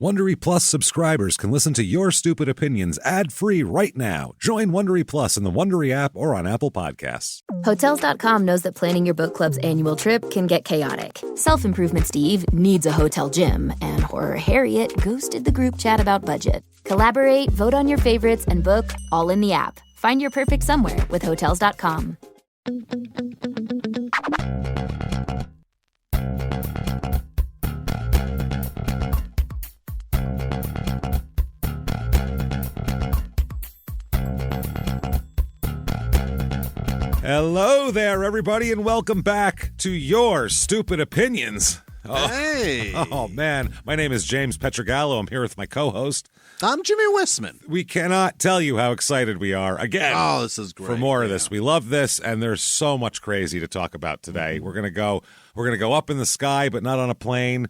Wondery Plus subscribers can listen to Your Stupid Opinions ad-free right now. Join Wondery Plus in the Wondery app or on Apple Podcasts. Hotels.com knows that planning your book club's annual trip can get chaotic. Self-improvement Steve needs a hotel gym, and horror Harriet ghosted the group chat about budget. Collaborate, vote on your favorites, and book all in the app. Find your perfect somewhere with Hotels.com. Hello there, everybody, and welcome back to Your Stupid Opinions. Hey! Oh, man. My name is James Pietragallo. I'm here with my co-host. I'm Jimmie Whisman. We cannot tell you how excited we are, again, this is great. for more of this. We love this, and there's so much crazy to talk about today. We're gonna go up in the sky, but not on a plane.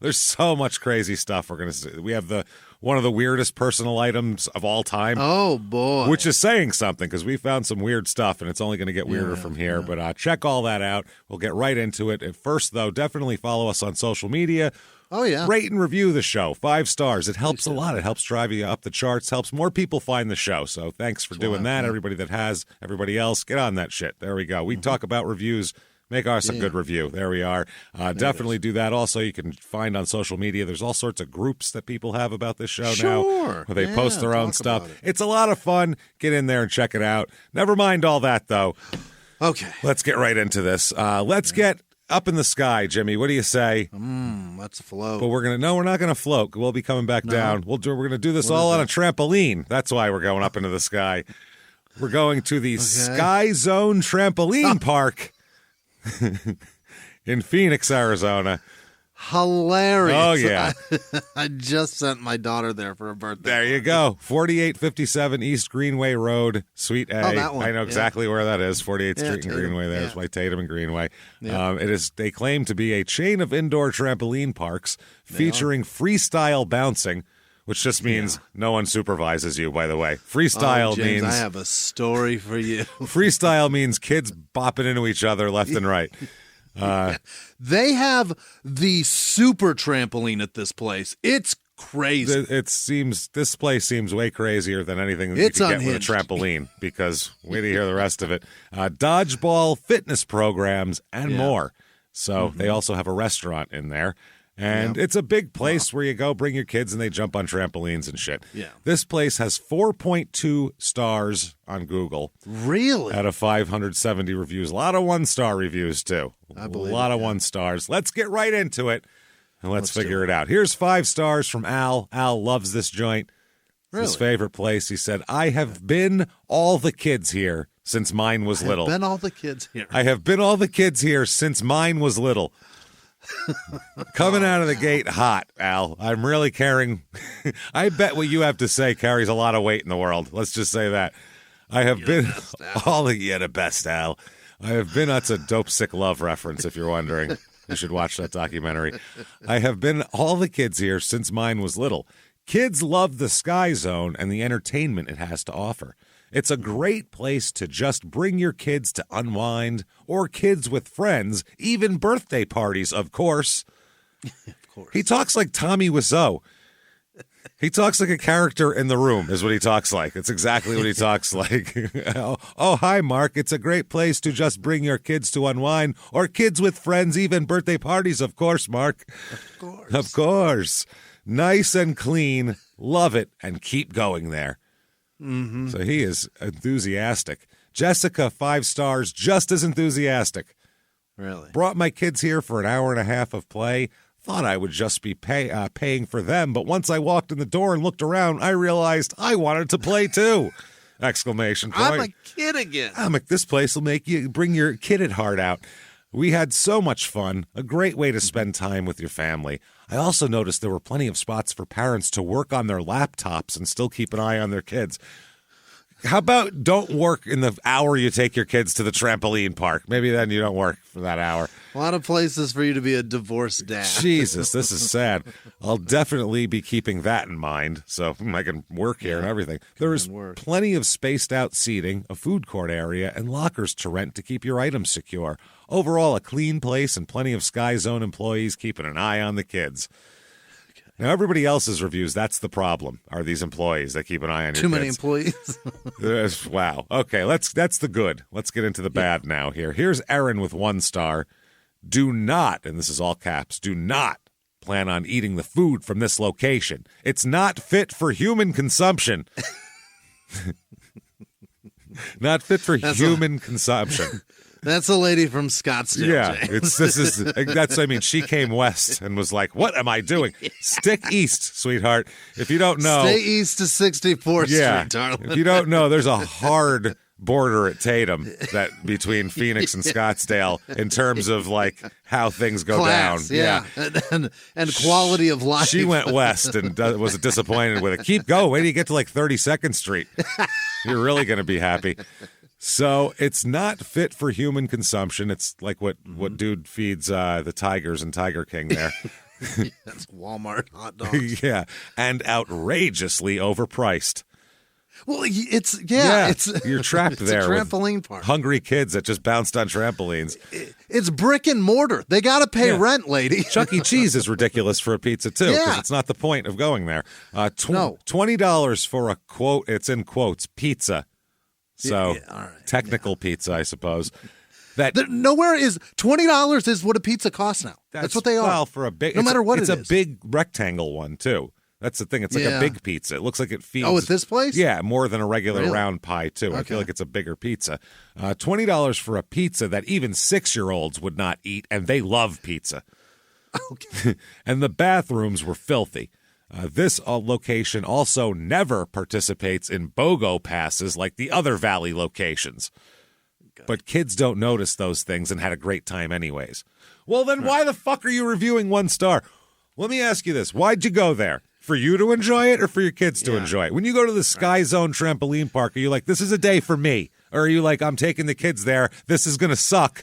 There's so much crazy stuff. We have one of the weirdest personal items of all time. Oh, boy. Which is saying something, because we found some weird stuff, and it's only going to get weirder from here. Yeah. But check all that out. We'll get right into it. At first, though, definitely follow us on social media. Oh, yeah. Rate and review the show. 5 stars. It helps a lot. It helps drive you up the charts, helps more people find the show. So thanks for doing that. Yeah. Everybody that has, everybody else, get on that shit. There we go. We talk about reviews. Make us a good review. There we are. Definitely do that. Also, you can find on social media, there's all sorts of groups that people have about this show now. Where they post their own stuff. It's a lot of fun. Get in there and check it out. Never mind all that, though. Okay. Let's get right into this. Let's get up in the sky, Jimmy. What do you say? Let's float. But we're not going to float. We'll be coming back down. We're going to do this all on a trampoline. That's why we're going up into the sky. We're going to the Sky Zone Trampoline Park. In Phoenix, Arizona. Hilarious. Oh, yeah. I just sent my daughter there for her birthday. There you go. 4857 East Greenway Road, Suite A. Oh, that one. I know exactly where that is. 48th Street and Greenway. There's my Tatum and Greenway. Yeah. They claim to be a chain of indoor trampoline parks featuring freestyle bouncing, which just means no one supervises you, by the way. Freestyle James, means... I have a story for you. Freestyle means kids bopping into each other left and right. They have the super trampoline at this place. It's crazy. This place seems way crazier than anything that you could get with a trampoline, because wait to hear the rest of it. Dodgeball, fitness programs, and more. So they also have a restaurant in there. And it's a big place where you go, bring your kids, and they jump on trampolines and shit. Yeah. This place has 4.2 stars on Google. Really? Out of 570 reviews. A lot of one-star reviews, too. I believe a lot of one stars. Let's get right into it, and let's figure it out. Here's 5 stars from Al. Al loves this joint. It's his favorite place. He said, I have been all the kids here since mine was little. I have been all the kids here. I have been all the kids here since mine was little. Coming out of the gate hot, Al. I'm really carrying... I bet what you have to say carries a lot of weight in the world. Let's just say that. I have been the best, Al. I have been... That's a Dope Sick Love reference, if you're wondering. You should watch that documentary. I have been all the kids here since mine was little. Kids love the Sky Zone and the entertainment it has to offer. It's a great place to just bring your kids to unwind, or kids with friends, even birthday parties, of course. Of course. He talks like Tommy Wiseau. He talks like a character in The Room, is what he talks like. It's exactly what he talks like. Oh, hi, Mark. It's a great place to just bring your kids to unwind, or kids with friends, even birthday parties, of course, Mark. Of course. Of course. Nice and clean. Love it, and keep going there. Mm-hmm. So he is enthusiastic. Jessica, 5 stars, just as enthusiastic. Really? Brought my kids here for an hour and a half of play. Thought I would just be paying for them, but once I walked in the door and looked around, I realized I wanted to play too! Exclamation point. I'm a kid again. This place will make you bring your kid at heart out. We had so much fun. A great way to spend time with your family. I also noticed there were plenty of spots for parents to work on their laptops and still keep an eye on their kids. How about don't work in the hour you take your kids to the trampoline park? Maybe then you don't work for that hour. A lot of places for you to be a divorced dad. Jesus, this is sad. I'll definitely be keeping that in mind so I can work here and everything. There is plenty of spaced out seating, a food court area, and lockers to rent to keep your items secure. Overall, a clean place and plenty of Sky Zone employees keeping an eye on the kids. Now, everybody else's reviews, that's the problem, are these employees that keep an eye on your Too many kids. employees. Wow. Okay, that's the good. Let's get into the bad now here. Here's Erin with 1 star. Do not, and this is all caps, do not plan on eating the food from this location. It's not fit for human consumption. Not fit for human consumption. That's a lady from Scottsdale. Yeah, James. she came west and was like, "What am I doing? Stick east, sweetheart. If you don't know, Stay east to 64th yeah, Street, darling. if you don't know, there's a hard border at Tatum that between Phoenix and Scottsdale in terms of like how things go Class, down. yeah. And quality of life. She went west and was disappointed with it. Keep going. Wait till you get to like 32nd Street. You're really going to be happy. So it's not fit for human consumption. It's like what dude feeds the tigers and Tiger King there. That's Walmart hot dogs. Yeah, and outrageously overpriced. Well, it's you're trapped it's there. a trampoline with park. Hungry kids that just bounced on trampolines. It's brick and mortar. They got to pay rent, lady. Chuck E. Cheese is ridiculous for a pizza too, because Yeah. it's not the point of going there. No. $20 for a quote. It's in quotes pizza. So all right. technical pizza, I suppose. Nowhere is $20 is what a pizza costs now. That's what they are. Well, for a big, no matter what it's it a is. big rectangle one too. That's the thing. It's like a Yeah. big pizza. It looks like it feeds. Oh, at this place? Yeah, more than a regular Really? round pie too. I Okay. feel like it's a bigger pizza. $20 for a pizza that even 6-year-olds would not eat, and they love pizza. Okay. And the bathrooms were filthy. This location also never participates in BOGO passes like the other Valley locations. But kids don't notice those things and had a great time anyways. Well, then why the fuck are you reviewing 1 star? Let me ask you this. Why'd you go there? For you to enjoy it or for your kids to enjoy it? When you go to the Sky Zone trampoline park, are you like, this is a day for me? Or are you like, I'm taking the kids there. This is going to suck.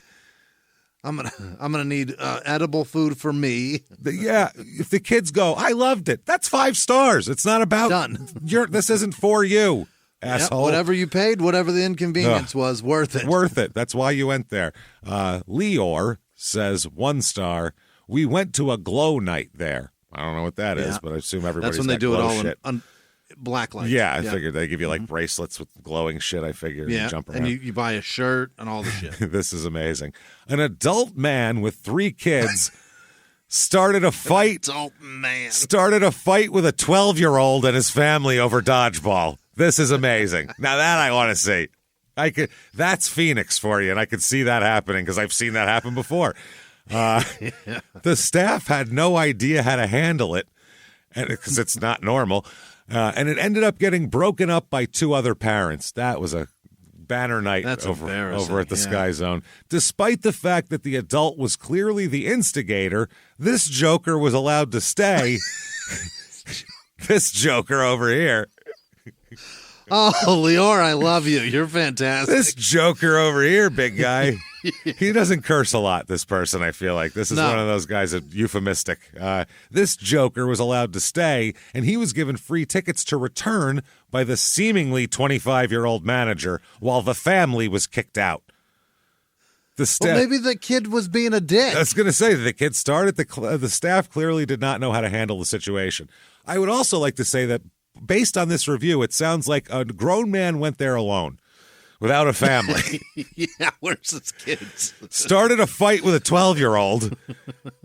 I'm gonna need edible food for me. Yeah, if the kids go, I loved it. That's 5 stars. It's not about Done. This isn't for you, Yep, asshole. whatever you paid, whatever the inconvenience was, worth it. Worth it. That's why you went there. Leor says 1 star. We went to a glow night there. I don't know what that is, but I assume everybody's That's when they got do it glow all shit. in black lights. Yeah, I figured they give you like bracelets with glowing shit. I figured you Yeah, jump around. and you buy a shirt and all the shit. This is amazing. An adult man with 3 kids started a fight. Adult man. Started a fight with a 12-year-old and his family over dodgeball. This is amazing. Now that I want to see. That's Phoenix for you, and I could see that happening because I've seen that happen before. The staff had no idea how to handle it because it's not normal. And it ended up getting broken up by 2 other parents. That was a banner night That's over embarrassing, at the yeah. Sky Zone. Despite the fact that the adult was clearly the instigator, this joker was allowed to stay. This joker over here. Oh, Leor, I love you. You're fantastic. This joker over here, big guy. He doesn't curse a lot, this person, I feel like. This is No. one of those guys that euphemistic. This joker was allowed to stay, and he was given free tickets to return by the seemingly 25-year-old manager while the family was kicked out. Well, maybe the kid was being a dick. I was going to say, the kid started. The staff clearly did not know how to handle the situation. I would also like to say that based on this review, it sounds like a grown man went there alone without a family. Yeah, where's his kids? Started a fight with a 12-year-old,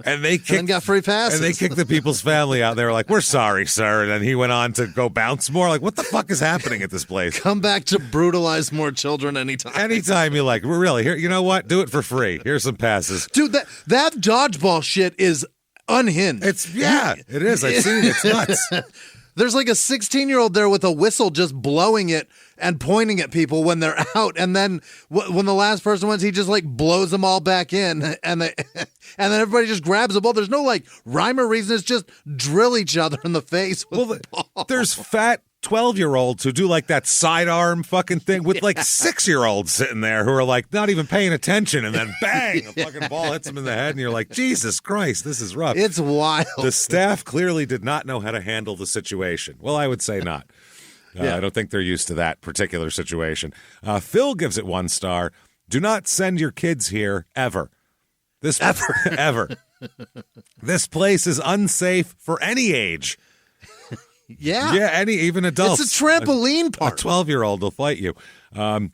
and they kicked, And got free passes. and they kicked the people's family out. They were like, "We're sorry, sir." And then he went on to go bounce more. Like, what the fuck is happening at this place? Come back to brutalize more children anytime. Anytime you like, we're really here. You know what? Do it for free. Here's some passes. Dude, that dodgeball shit is unhinged. It is. I've seen it. It's nuts. There's like a 16-year-old there with a whistle just blowing it and pointing at people when they're out. And then when the last person wins, he just like blows them all back in. And then everybody just grabs the ball. There's no like rhyme or reason. It's just drill each other in the face with the ball. There's fat 12-year-olds who do like that sidearm fucking thing with like 6-year-olds sitting there who are like not even paying attention, and then bang, a fucking ball hits them in the head, and you're like, Jesus Christ, this is rough. It's wild. The staff clearly did not know how to handle the situation. Well, I would say not. Yeah. I don't think they're used to that particular situation. Phil gives it 1 star. Do not send your kids here ever. This ever. This place is unsafe for any age. Yeah. Even adults. It's a trampoline park. A 12-year-old will fight you.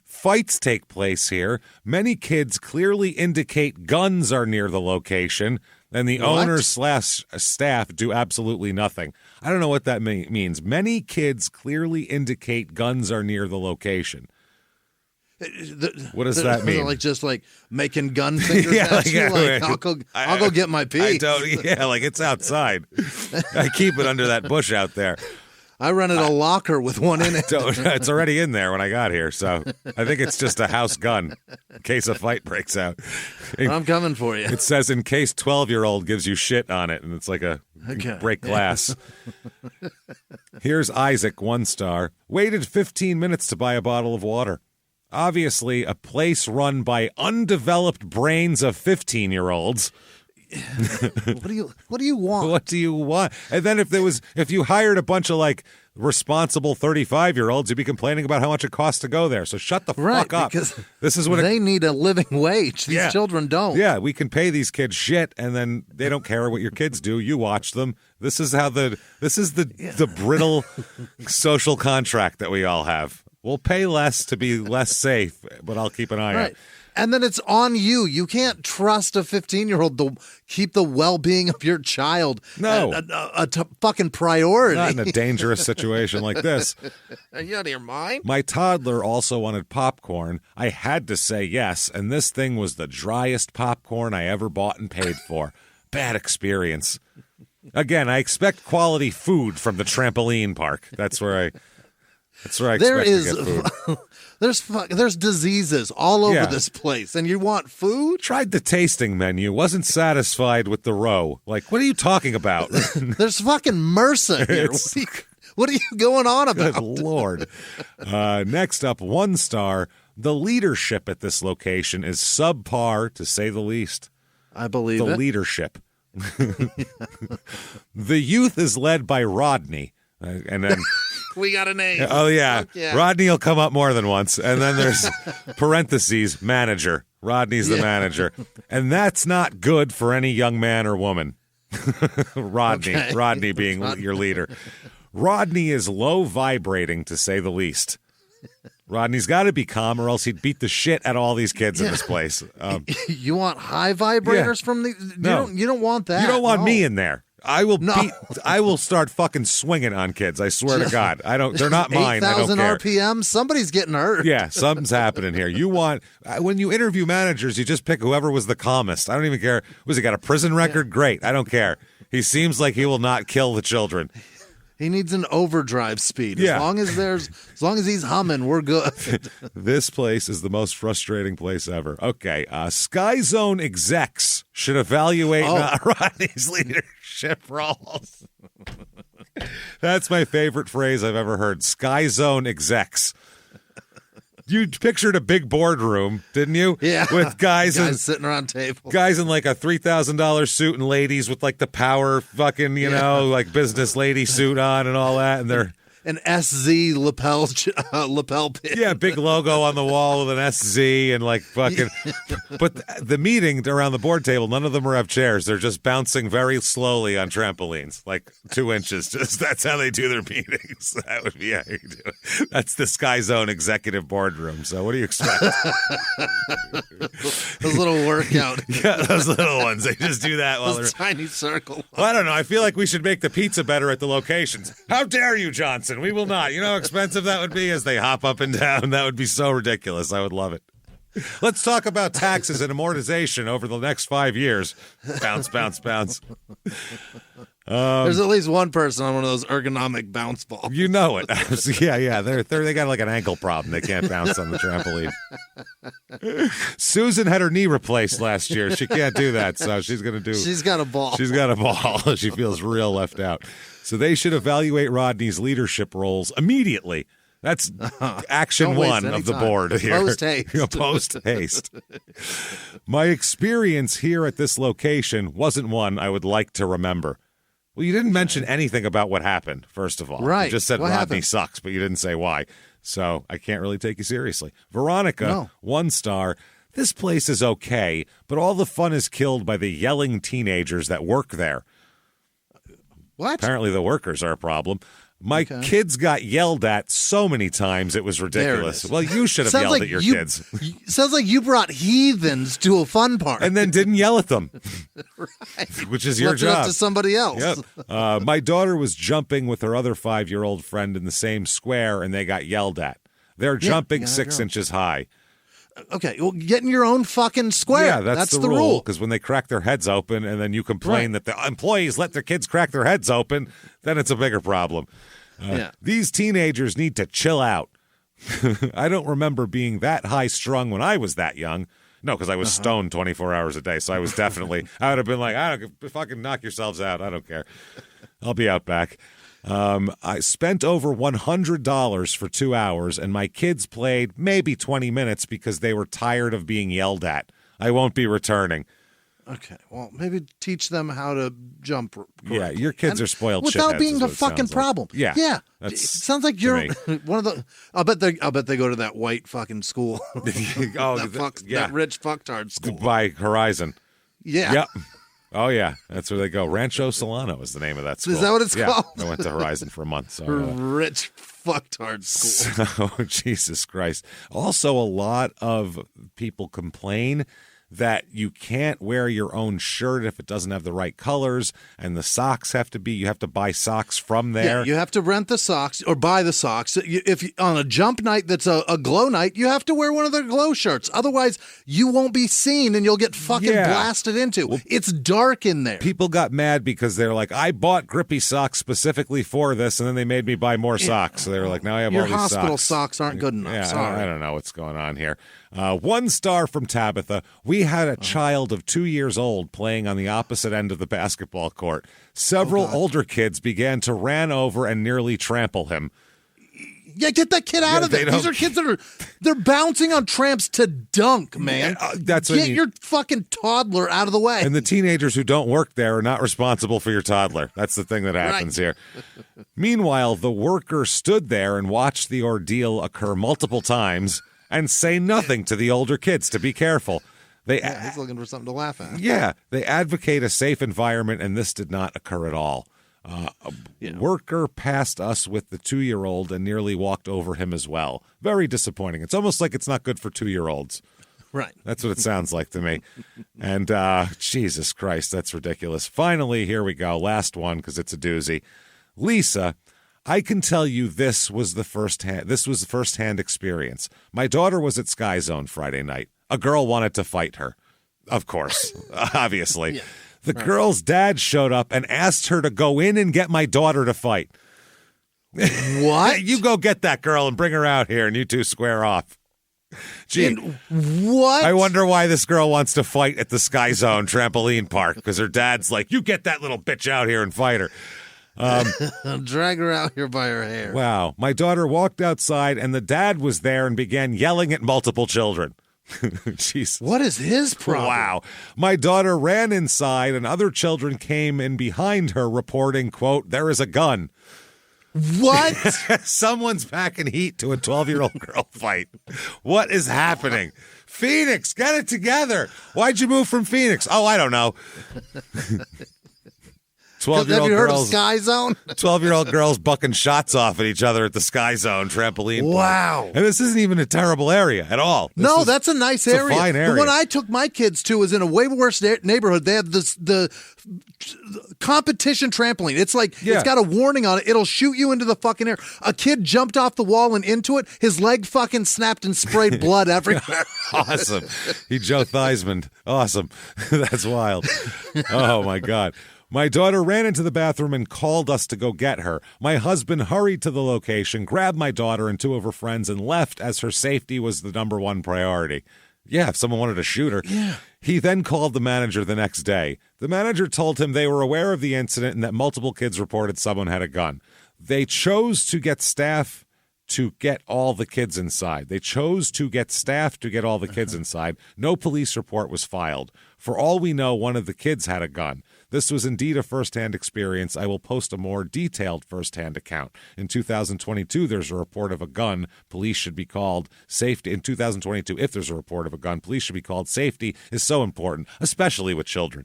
Fights take place here. Many kids clearly indicate guns are near the location, and the owners/staff do absolutely nothing. I don't know what that means. Many kids clearly indicate guns are near the location. What does that mean? Just making gun fingers at you? I'll go get my pee. It's outside. I keep it under that bush out there. I rented a locker with one in it. It's already in there when I got here, so I think it's just a house gun in case a fight breaks out. I'm coming for you. It says in case 12-year-old gives you shit on it, and it's like a break glass. Here's Isaac, 1 star. Waited 15 minutes to buy a bottle of water. Obviously, a place run by undeveloped brains of 15-year-olds. What do you want? What do you want? And then if you hired a bunch of responsible 35-year-olds, you'd be complaining about how much it costs to go there. So shut the fuck up. Because this is what they need a living wage. These children don't. Yeah, we can pay these kids shit, and then they don't care what your kids do. You watch them. This is the brittle social contract that we all have. We'll pay less to be less safe, but I'll keep an eye out. And then it's on you. You can't trust a 15-year-old to keep the well-being of your child a fucking priority. Not in a dangerous situation like this. Are you out of your mind? My toddler also wanted popcorn. I had to say yes, and this thing was the driest popcorn I ever bought and paid for. Bad experience. Again, I expect quality food from the trampoline park. That's where I expect to get food. There's diseases all over this place, and you want food? Tried the tasting menu, wasn't satisfied with the row. What are you talking about? There's fucking MRSA here. What are you going on about? Good Lord. Next up, 1 star. The leadership at this location is subpar, to say the least. I believe the leadership. The youth is led by Rodney, and then... We got a name. Oh, yeah. Rodney will come up more than once. And then there's parentheses, manager. Rodney's the manager. And that's not good for any young man or woman. Rodney being your leader. Rodney is low vibrating, to say the least. Rodney's got to be calm, or else he'd beat the shit out of all these kids in this place. You want high vibrators from the... No. You don't want that. You don't want me in there. I will start fucking swinging on kids. I swear to God. They're not mine. 8,000 I don't care. RPM. Somebody's getting hurt. Yeah, something's happening here. When you interview managers, you just pick whoever was the calmest. I don't even care. Was he got a prison record? Great. I don't care. He seems like he will not kill the children. He needs an overdrive speed. As long as he's humming, we're good. This place is the most frustrating place ever. Okay, Sky Zone execs should evaluate Rodney's leadership roles. That's my favorite phrase I've ever heard. Sky Zone execs. You pictured a big boardroom, didn't you? Yeah. With guys sitting around tables. Guys in a $3,000 suit and ladies with the power fucking, business lady suit on and all that. And they're an SZ lapel pin. Yeah, big logo on the wall with an SZ and fucking. But the meeting around the board table, none of them have chairs. They're just bouncing very slowly on trampolines, 2 inches. Just that's how they do their meetings. That would be how you do it. That's the Sky Zone executive boardroom. So what do you expect? Those little workout. Yeah, those little ones. They just do that while they're tiny circle. Well, I don't know. I feel like we should make the pizza better at the locations. How dare you, Johnson? We will not. You know how expensive that would be as they hop up and down? That would be so ridiculous. I would love it. Let's talk about taxes and amortization over the next 5 years. Bounce, bounce, bounce. There's at least one person on one of those ergonomic bounce balls. You know it. Yeah. They got an ankle problem. They can't bounce on the trampoline. Susan had her knee replaced last year. She can't do that, so she's going to do... She's got a ball. She's got a ball. She feels real left out. So they should evaluate Rodney's leadership roles immediately. That's action one of the board here. Post-haste. Post-haste. My experience here at this location wasn't one I would like to remember. Well, you didn't mention anything about what happened, first of all. Right. You just said Rodney sucks, but you didn't say why. So I can't really take you seriously. Veronica, 1 star. This place is okay, but all the fun is killed by the yelling teenagers that work there. What? Apparently the workers are a problem. My kids got yelled at so many times it was ridiculous. Well, you should have yelled at your kids. Sounds like you brought heathens to a fun park. And then didn't yell at them. Right. Which is your Left job. it up to somebody else. Yep. My daughter was jumping with her other 5-year-old friend in the same square, and they got yelled at. They're jumping 6 inches high. Okay, well, get in your own fucking square. Yeah, that's the rule. Because when they crack their heads open and then you complain that the employees let their kids crack their heads open, then it's a bigger problem. These teenagers need to chill out. I don't remember being that high-strung when I was that young. No, because I was stoned 24 hours a day, so I was definitely, I would have been like, I don't fucking knock yourselves out. I don't care. I'll be out back. I spent over $100 for 2 hours, and my kids played maybe 20 minutes because they were tired of being yelled at. I won't be returning. Okay, well, maybe teach them how to jump. Correctly. Yeah, your kids are spoiled without being a fucking problem. Like. Yeah. It sounds like you're one of the. I'll bet they go to that white fucking school. That rich fucktard school by Horizon. Yeah. Yep. Oh, yeah. That's where they go. Rancho Solano is the name of that school. Is that what it's called? I went to Horizon for a month. So, rich fucktard school. So, Jesus Christ. Also, a lot of people complain that you can't wear your own shirt if it doesn't have the right colors, and the socks you have to buy socks from there. Yeah, you have to rent the socks or buy the socks. If on a jump night that's a glow night, you have to wear one of their glow shirts. Otherwise, you won't be seen and you'll get fucking blasted into. Well, it's dark in there. People got mad because they're like, I bought grippy socks specifically for this, and then they made me buy more socks. So they were like, now I have all these socks. Your hospital socks aren't good enough. Yeah, Sorry. I don't know what's going on here. 1 star from Tabitha. We had a child of 2 years old playing on the opposite end of the basketball court. Several older kids began to ran over and nearly trample him. Yeah, get that kid out of there. These are kids that they're bouncing on tramps to dunk, man. Get your fucking toddler out of the way. And the teenagers who don't work there are not responsible for your toddler. That's the thing that happens here. Meanwhile, the worker stood there and watched the ordeal occur multiple times and say nothing to the older kids to be careful. He's looking for something to laugh at. Yeah, they advocate a safe environment, and this did not occur at all. Worker passed us with the 2-year-old and nearly walked over him as well. Very disappointing. It's almost like it's not good for 2-year-olds. Right. That's what it sounds like to me. And Jesus Christ, that's ridiculous. Finally, here we go. Last one because it's a doozy. Lisa, I can tell you this was the first-hand experience. My daughter was at Sky Zone Friday night. A girl wanted to fight her. Of course, obviously. Yeah. The girl's dad showed up and asked her to go in and get my daughter to fight. What? You go get that girl and bring her out here and you two square off. Gee, what? I wonder why this girl wants to fight at the Sky Zone trampoline park because her dad's like, you get that little bitch out here and fight her. Drag her out here by her hair. Wow. My daughter walked outside and the dad was there and began yelling at multiple children. Jesus. What is his problem? Wow. My daughter ran inside and other children came in behind her reporting, quote, there is a gun. What? Someone's packing heat to a 12-year-old girl fight. What is happening? Phoenix, get it together. Why'd you move from Phoenix? Oh, I don't know. 12-year-old Have you heard of girls, Sky Zone? 12-year-old girls bucking shots off at each other at the Sky Zone trampoline park. Wow. And this isn't even a terrible area at all. That's a nice area. A fine area. The one I took my kids to was in a way worse neighborhood. They have the competition trampoline. It's like, it's got a warning on it. It'll shoot you into the fucking air. A kid jumped off the wall and into it. His leg fucking snapped and sprayed blood everywhere. Awesome. He Joe Theismann. Awesome. That's wild. Oh, my God. My daughter ran into the bathroom and called us to go get her. My husband hurried to the location, grabbed my daughter and 2 of her friends, and left as her safety was the number 1 priority. Yeah, if someone wanted to shoot her. Yeah. He then called the manager the next day. The manager told him they were aware of the incident and that multiple kids reported someone had a gun. They chose to get staff to get all the kids inside. No police report was filed. For all we know, one of the kids had a gun. This was indeed a first-hand experience. I will post a more detailed first-hand account. In 2022, there's a report of a gun. Police should be called. Safety. In 2022, if there's a report of a gun, police should be called. Safety is so important, especially with children.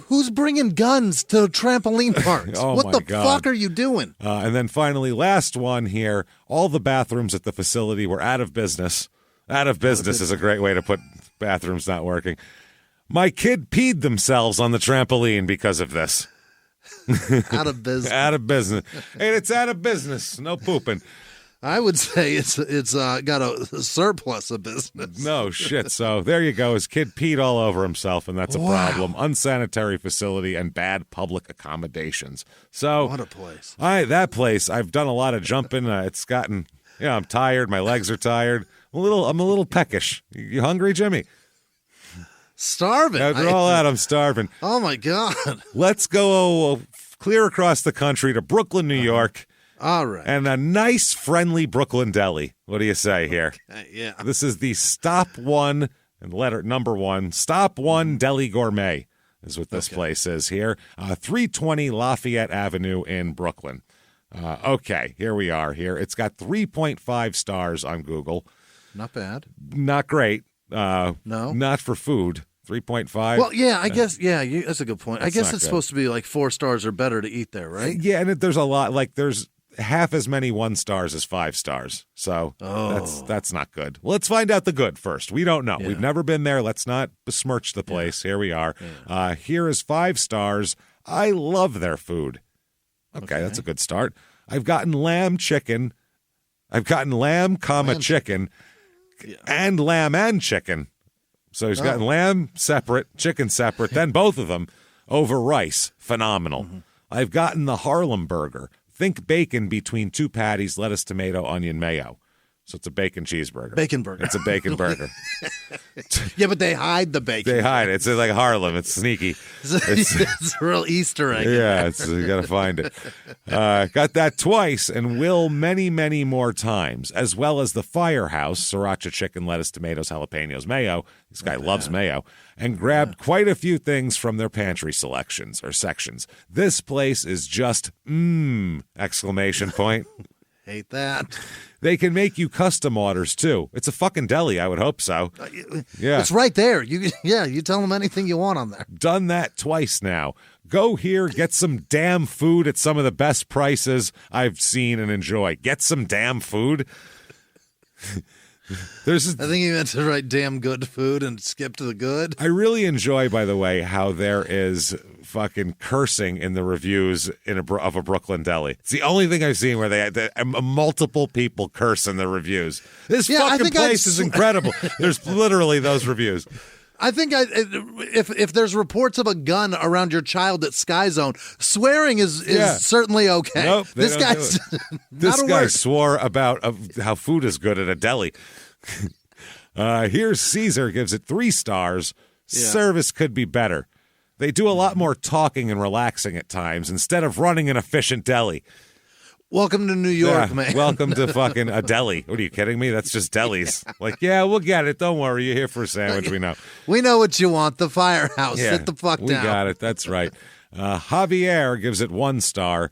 Who's bringing guns to trampoline parks? Oh, what my the God. fuck are you doing? And then finally, last one here. All the bathrooms at the facility were out of business. Out of business is a great way to put bathrooms not working. My kid peed themselves on the trampoline because of this. Out of business. Out of business. And it's out of business. No pooping. I would say it's got a surplus of business. No shit. So there you go. His kid peed all over himself, and that's a problem. Unsanitary facility and bad public accommodations. So What a place. That place, I've done a lot of jumping. It's gotten, I'm tired. My legs are tired. I'm a little peckish. You hungry, Jimmie? Starving. After all that, I'm starving. Oh, my God. Let's go clear across the country to Brooklyn, New York. All right. And a nice, friendly Brooklyn deli. What do you say here? Yeah. This is the Stop One, and letter number 1, Stop One Deli Gourmet is what this place is here. 320 Lafayette Avenue in Brooklyn. Okay, here we are here. It's got 3.5 stars on Google. Not bad. Not great. No. Not for food. 3.5. Well, yeah, I guess, that's a good point. I guess not it's good. supposed to be like 4 stars or better to eat there, right? Yeah, and there's a lot. Like, there's half as many 1 stars as 5 stars. So that's not good. Well, let's find out the good first. We don't know. Yeah. We've never been there. Let's not besmirch the place. Here we are. Yeah. Here is 5 stars. I love their food. Okay, that's a good start. I've gotten lamb, chicken. I've gotten lamb, chicken, and lamb and chicken. So he's gotten lamb separate, chicken separate, then both of them over rice. Phenomenal. Mm-hmm. I've gotten the Harlem burger. Think bacon between 2 patties, lettuce, tomato, onion, mayo. So it's a bacon cheeseburger. Bacon burger. It's a bacon burger. Yeah, but they hide the bacon. They hide it. It's like Harlem. It's sneaky. It's a real Easter egg. Yeah, you got to find it. Got that twice and will many, many more times, as well as the Firehouse, sriracha chicken, lettuce, tomatoes, jalapenos, mayo. This guy loves mayo. And grabbed quite a few things from their pantry selections or sections. This place is just exclamation point. Hate that. They can make you custom orders, too. It's a fucking deli. I would hope so. Yeah. It's right there. You tell them anything you want on there. Done that twice now. Go here, get some damn food at some of the best prices I've seen and enjoy. Get some damn food. I think you meant to write damn good food and skip to the good. I really enjoy, by the way, how there is fucking cursing in the reviews of a Brooklyn deli. It's the only thing I've seen where multiple people curse in the reviews. This fucking place is incredible. There's literally those reviews. I think if there's reports of a gun around your child at Sky Zone, swearing is certainly okay. Nope, this guy's this guy swore about how food is good at a deli. Here's Caesar gives it 3 stars. Yeah. Service could be better. They do a lot more talking and relaxing at times instead of running an efficient deli. Welcome to New York, man. Welcome to fucking a deli. What are you kidding me? That's just delis. Like, we'll get it. Don't worry. You're here for a sandwich. We know. We know what you want. The Firehouse. Sit the fuck down. We got it. That's right. Javier gives it 1 star.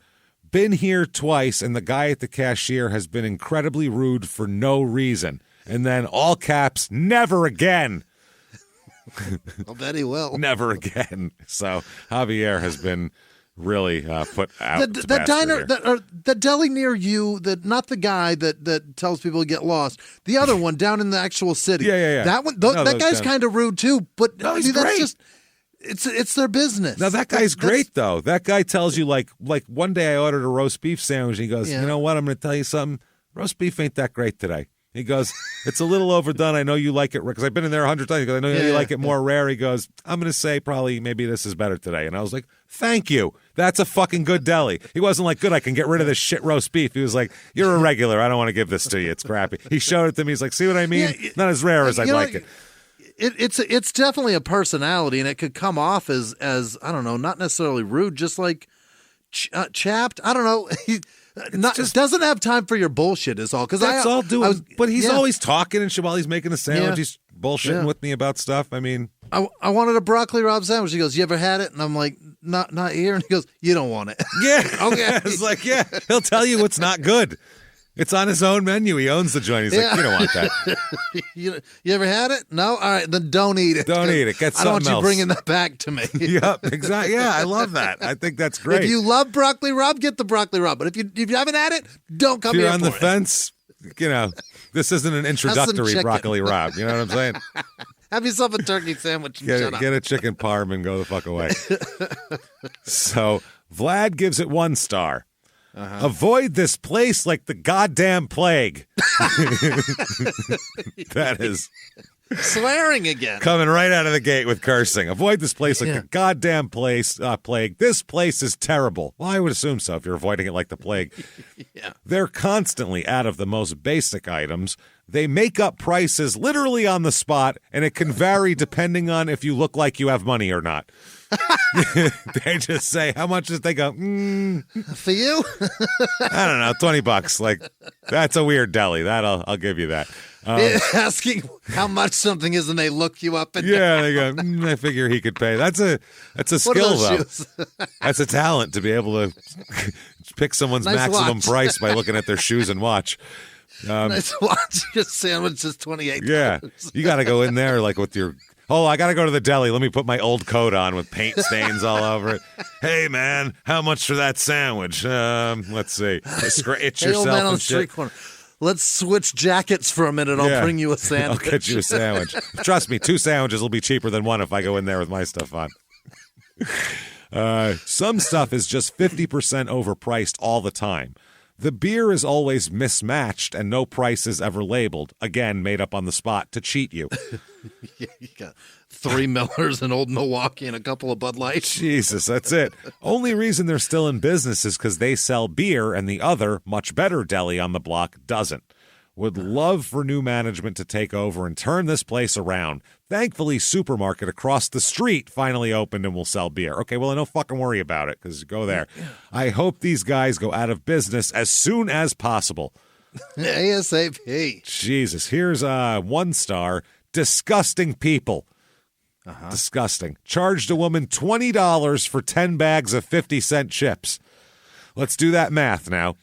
Been here twice, and the guy at the cashier has been incredibly rude for no reason. And then all caps, never again. I'll bet he will. Never again. So Javier has been really put out. That diner, the deli near you, not the guy that tells people to get lost. The other one down in the actual city. Yeah. That one, that guy's kind of rude too. But he's that's great. just it's their business. Now that guy's great though. That guy tells you like one day I ordered a roast beef sandwich. And he goes, you know what? I'm going to tell you something. Roast beef ain't that great today. He goes, it's a little overdone. I know you like it because I've been in there 100 times. He goes, I know you like it more rare. He goes, I'm going to say maybe this is better today. And I was like, thank you. That's a fucking good deli. He wasn't like, good, I can get rid of this shit roast beef. He was like, you're a regular. I don't want to give this to you. It's crappy. He showed it to me. He's like, see what I mean? Not as rare as I'd like it. It's definitely a personality, and it could come off as I don't know, not necessarily rude, just like chapped. I don't know. doesn't have time for your bullshit is all. Because that's all doing. But he's always talking and shit while he's making a sandwich. Yeah. He's bullshitting with me about stuff. I mean, I wanted a broccoli rabe sandwich. He goes, "You ever had it?" And I'm like, "Not here." And he goes, "You don't want it." Yeah. Okay. It's like, yeah, he'll tell you what's not good. It's on his own menu. He owns the joint. He's like, you don't want that. you ever had it? No? All right, then don't eat it. Don't eat it. Get something else. I don't want you bringing that back to me. Yep, exactly. Yeah, I love that. I think that's great. If you love broccoli rabe, get the broccoli rabe. But if you haven't had it, don't come if here you're on the for it. fence, this isn't an introductory broccoli rabe. You know what I'm saying? Have yourself a turkey sandwich and shut up. Get a chicken parm and go the fuck away. So Vlad gives it 1 star. Avoid this place like the goddamn plague. That is swearing again. Coming right out of the gate with cursing. Avoid this place like the goddamn plague. This place is terrible. Well, I would assume so if you're avoiding it like the plague. Yeah. They're constantly out of the most basic items. They make up prices literally on the spot, and it can vary depending on if you look like you have money or not. They just say, how much is they go, for you? I don't know, $20. Like, that's a weird deli. I'll give you that. Asking how much something is and they look you up and yeah, they go, I figure he could pay. That's a skill, though. Shoes? That's a talent to be able to pick someone's nice maximum watch. price by looking at their shoes and watch. Nice watch. Your sandwich is $28. Yeah, you got to go in there like with your... Oh, I got to go to the deli. Let me put my old coat on with paint stains all over it. Hey, man, how much for that sandwich? Let's see. Itch Hey, old yourself man on and the street shit. corner. Let's switch jackets for a minute. I'll bring you a sandwich. I'll get you a sandwich. Trust me, 2 sandwiches will be cheaper than 1 if I go in there with my stuff on. Some stuff is just 50% overpriced all the time. The beer is always mismatched and no price is ever labeled. Again, made up on the spot to cheat you. You got 3 Millers, an old Milwaukee, and a couple of Bud Lights. Jesus, that's it. Only reason they're still in business is because they sell beer and the other, much better deli on the block doesn't. Would love for new management to take over and turn this place around. Thankfully, supermarket across the street finally opened and will sell beer. Okay, well, no fucking worry about it because go there. I hope these guys go out of business as soon as possible. ASAP. Jesus, here's 1 star. Disgusting people. Disgusting. Charged a woman $20 for 10 bags of 50-cent chips. Let's do that math now.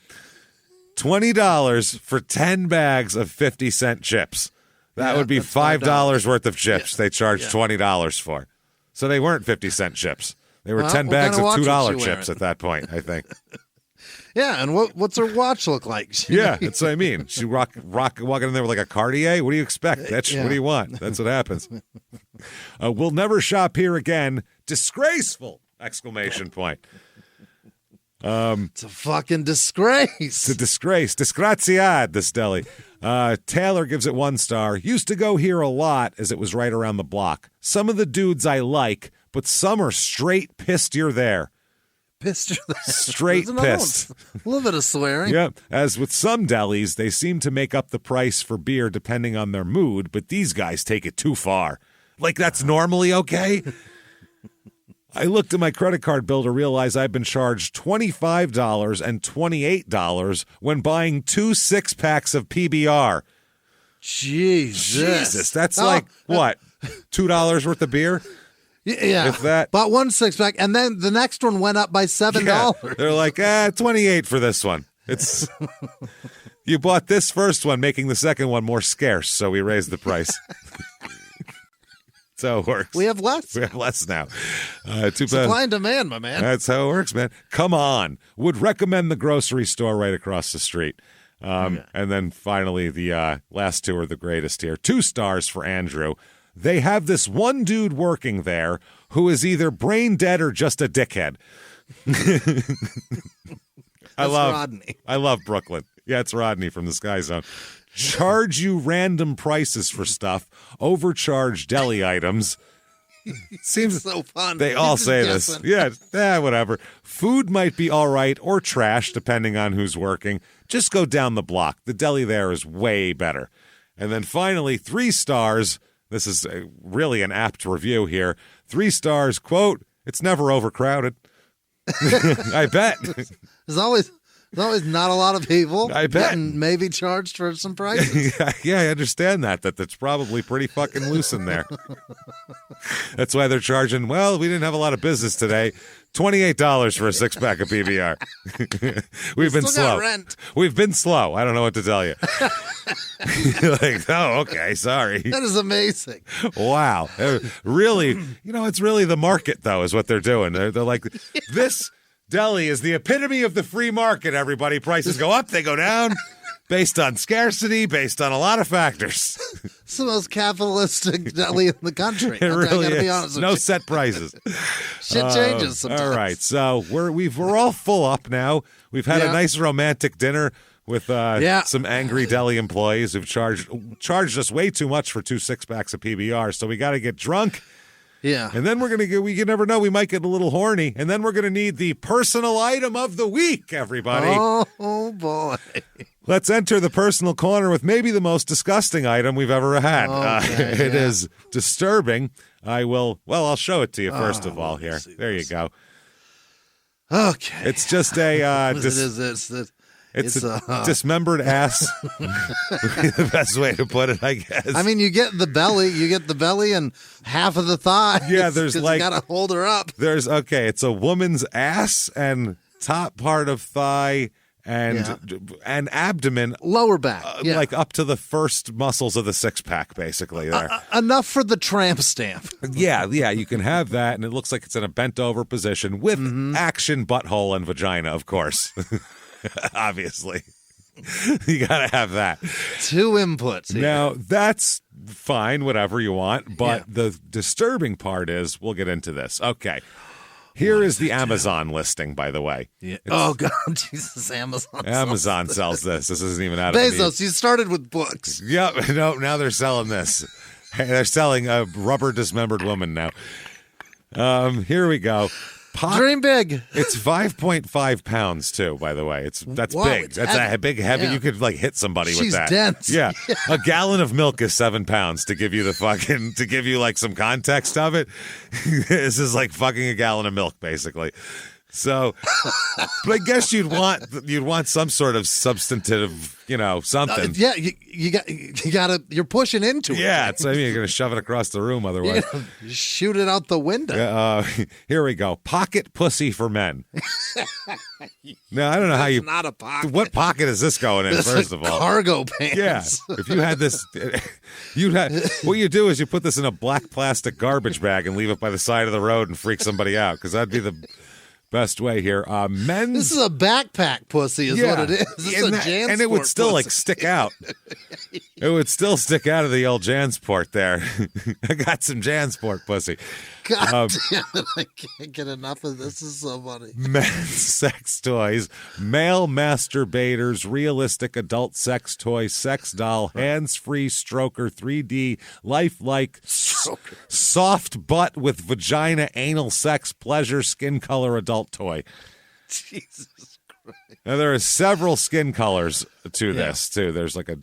$20 for 10 bags of 50-cent chips. That would be $5 worth of chips they charged $20 for. So they weren't 50-cent chips. They were 10 bags of $2 chips at that point, I think. Yeah, and what's her watch look like? Yeah, that's what I mean. She walking in there with like a Cartier. What do you expect, bitch? Yeah. What do you want? That's what happens. We'll never shop here again. Disgraceful! Exclamation point. It's a fucking disgrace. It's a disgrace. Disgraziad, this deli. Taylor gives it 1 star. Used to go here a lot as it was right around the block. Some of the dudes I like, but some are straight pissed you're there. Pissed. Straight pissed. A little bit of swearing. Yep. As with some delis, they seem to make up the price for beer depending on their mood, but these guys take it too far. Like that's normally okay? I looked at my credit card bill to realize I've been charged $25 and $28 when buying 2 6-packs of PBR. Jesus. That's like, what, $2 worth of beer? Yeah. If that. Bought 1 6-pack, and then the next one went up by $7. Yeah. They're like, 28 for this one. It's you bought this first one, making the second one more scarce, so we raised the price. That's how it works. We have less. We have less now. Too bad. Supply and demand, my man. That's how it works, man. Come on. Would recommend the grocery store right across the street. And then finally, the last 2 are the greatest here. 2 stars for Andrew. They have this one dude working there who is either brain dead or just a dickhead. Rodney. I love Brooklyn. Yeah, it's Rodney from the Sky Zone. Charge you random prices for stuff, overcharge deli items. Seems so fun. They all say this. Yeah, whatever. Food might be all right or trash, depending on who's working. Just go down the block. The deli there is way better. And then finally, 3 stars. This is really an apt review here. 3 stars, quote, it's never overcrowded. I bet. There's always not a lot of people. I bet. Getting maybe charged for some prices. Yeah, I understand that that's probably pretty fucking loose in there. That's why they're charging, well, we didn't have a lot of business today. $28 for a 6-pack of PBR. We've been still got slow. rent. We've been slow. I don't know what to tell you. Like, oh, okay, sorry. That is amazing. Wow. Really, it's really the market, though, is what they're doing. They're like, this deli is the epitome of the free market, everybody. Prices go up, they go down, based on scarcity, based on a lot of factors. It's the most capitalistic deli in the country. It really I gotta be is. honest with No you. set prices. Shit changes sometimes. All right, so we're all full up now. We've had a nice romantic dinner with some angry deli employees who've charged us way too much for 2 6-packs of PBR. So we got to get drunk. Yeah. And then you never know, we might get a little horny. And then we're going to need the personal item of the week, everybody. Oh, boy. Let's enter the personal corner with maybe the most disgusting item we've ever had. Okay, It is disturbing. I'll show it to you first of all here. There you go. Okay. It's just a It's a dismembered ass. The best way to put it, I guess. I mean, you get the belly and half of the thigh. Yeah, there's 'cause like you gotta hold her up. it's a woman's ass and top part of thigh and abdomen, Lower back, like up to the first muscles of the 6-pack, basically. There, enough for the tramp stamp. yeah, you can have that, and it looks like it's in a bent over position with action, butthole, and vagina, of course. Obviously, you gotta have that. 2 inputs here. Now that's fine, whatever you want, but the disturbing part is we'll get into this. Okay. Here is the Amazon listing, by the way. Yeah. Oh, God. Jesus, Amazon sells this. This isn't even out of Bezos, you started with books. Yep. No, now they're selling this. They're selling a rubber dismembered woman now. Here we go. Dream big. It's 5.5 pounds, too, by the way. That's Whoa, big. it's That's heavy. a big, heavy. Yeah. You could, like, hit somebody with She's that. dense. Yeah. A gallon of milk is 7 pounds to give you like, some context of it. This is like fucking a gallon of milk, basically. So, but I guess you'd want some sort of substantive, something. Yeah, you gotta. You're pushing into it. Yeah, you're gonna shove it across the room otherwise. You shoot it out the window. Here we go. Pocket pussy for men. Now I don't know how you. Not a pocket. What pocket is this going in? It's First like of all, cargo pants. yeah. If you had this, what you do is you put this in a black plastic garbage bag and leave it by the side of the road and freak somebody out, because that'd be the best way here. Men's. This is a backpack pussy, is what it is. This is a JanSport and it would still pussy. stick out. It would still stick out of the old JanSport there. I got some JanSport pussy. God damn it! I can't get enough of this. This is so funny. Men's sex toys, male masturbators, realistic adult sex toy, sex doll, hands-free stroker, 3D, lifelike, soft butt with vagina, anal sex, pleasure, skin color adult toy. Jesus Christ. Now there are several skin colors to this too. There's like a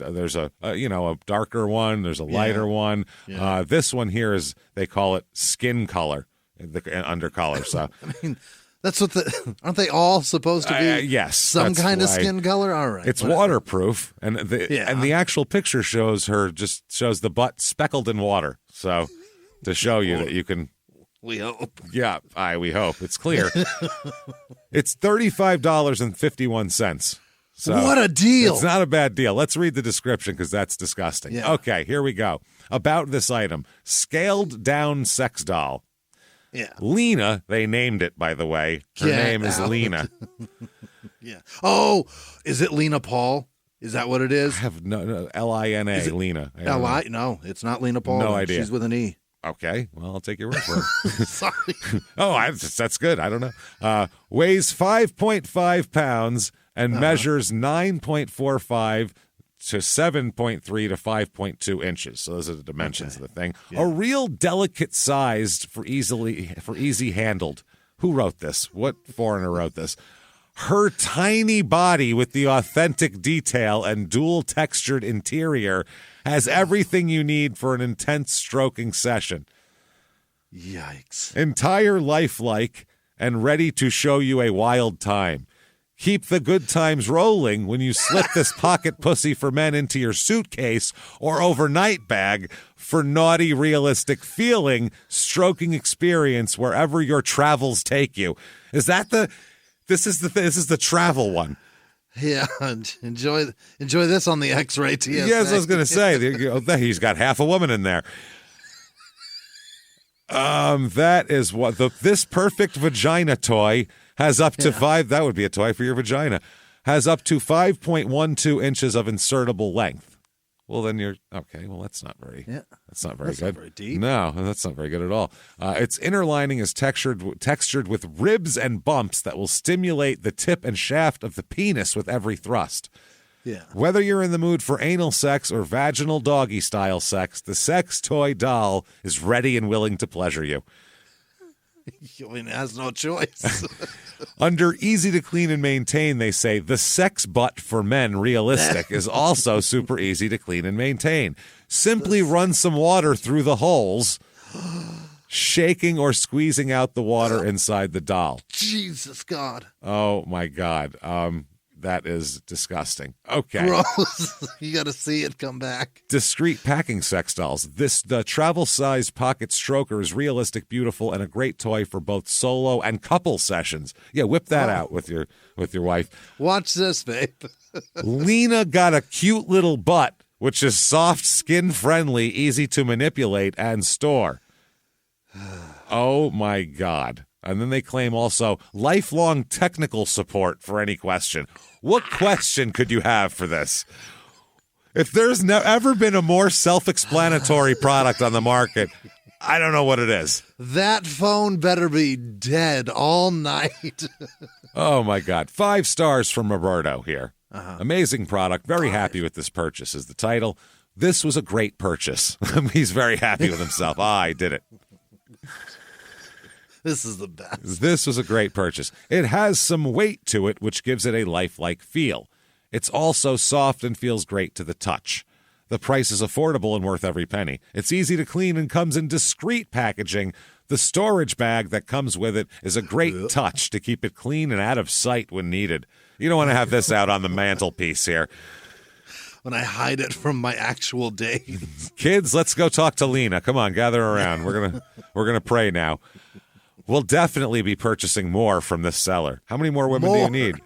darker one. There's a lighter one. Yeah. This one here is, they call it skin color, the undercolor. So I mean, that's what aren't they all supposed to be? yes, some kind of skin color. All right, it's whatever. waterproof, and the actual picture shows the butt speckled in water. So to show you that you can. We hope. Yeah, we hope it's clear. It's $35.51. So what a deal! It's not a bad deal. Let's read the description, because that's disgusting. Yeah. Okay, here we go. About this item: scaled down sex doll. Yeah, Lena. They named it, by the way. Her name is Lena. Yeah. Oh, is it Lena Paul? Is that what it is? I have no Lina. Lena. I don't know. L-I? No, it's not Lena Paul. No idea. She's with an E. Okay, well, I'll take your word for it. Sorry. That's good. I don't know. Weighs 5.5 pounds and measures 9.45 to 7.3 to 5.2 inches. So those are the dimensions of the thing. Yeah. A real delicate sized for easy handled. Who wrote this? What foreigner wrote this? Her tiny body with the authentic detail and dual textured interior has everything you need for an intense stroking session. Yikes. Entire lifelike and ready to show you a wild time. Keep the good times rolling when you slip this pocket pussy for men into your suitcase or overnight bag for naughty, realistic feeling, stroking experience wherever your travels take you. Is that this is the travel one. Yeah, enjoy this on the X-ray TSA. Yes, I was going to say, he's got half a woman in there. That is what this perfect vagina toy has up to 5. That would be a toy for your vagina. Has up to 5.12 inches of insertable length. Well, then you're okay. Well, that's not very. Yeah, that's not very good. Not very deep. No, that's not very good at all. Its inner lining is textured with ribs and bumps that will stimulate the tip and shaft of the penis with every thrust. Yeah. Whether you're in the mood for anal sex or vaginal doggy style sex, the sex toy doll is ready and willing to pleasure you. I mean, it has no choice. Under easy to clean and maintain, they say the sex butt for men realistic is also super easy to clean and maintain. Simply run some water through the holes, shaking or squeezing out the water inside the doll. Jesus God. Oh my God. That is disgusting. Okay. Gross. You got to see it come back. Discreet packing sex dolls. The travel-sized pocket stroker is realistic, beautiful, and a great toy for both solo and couple sessions. Yeah, whip that out with your wife. Watch this, babe. Lena got a cute little butt, which is soft, skin-friendly, easy to manipulate and store. Oh, my God. And then they claim also lifelong technical support for any question. What question could you have for this? If there's ever been a more self-explanatory product on the market, I don't know what it is. That phone better be dead all night. Oh, my God. 5 stars from Roberto here. Amazing product. Very happy with this purchase is the title. This was a great purchase. He's very happy with himself. I did it. This is the best. This was a great purchase. It has some weight to it, which gives it a lifelike feel. It's also soft and feels great to the touch. The price is affordable and worth every penny. It's easy to clean and comes in discreet packaging. The storage bag that comes with it is a great touch to keep it clean and out of sight when needed. You don't want to have this out on the mantelpiece here. When I hide it from my actual days. Kids, let's go talk to Lena. Come on, gather around. We're gonna pray now. We'll definitely be purchasing more from this seller. How many more women do you need?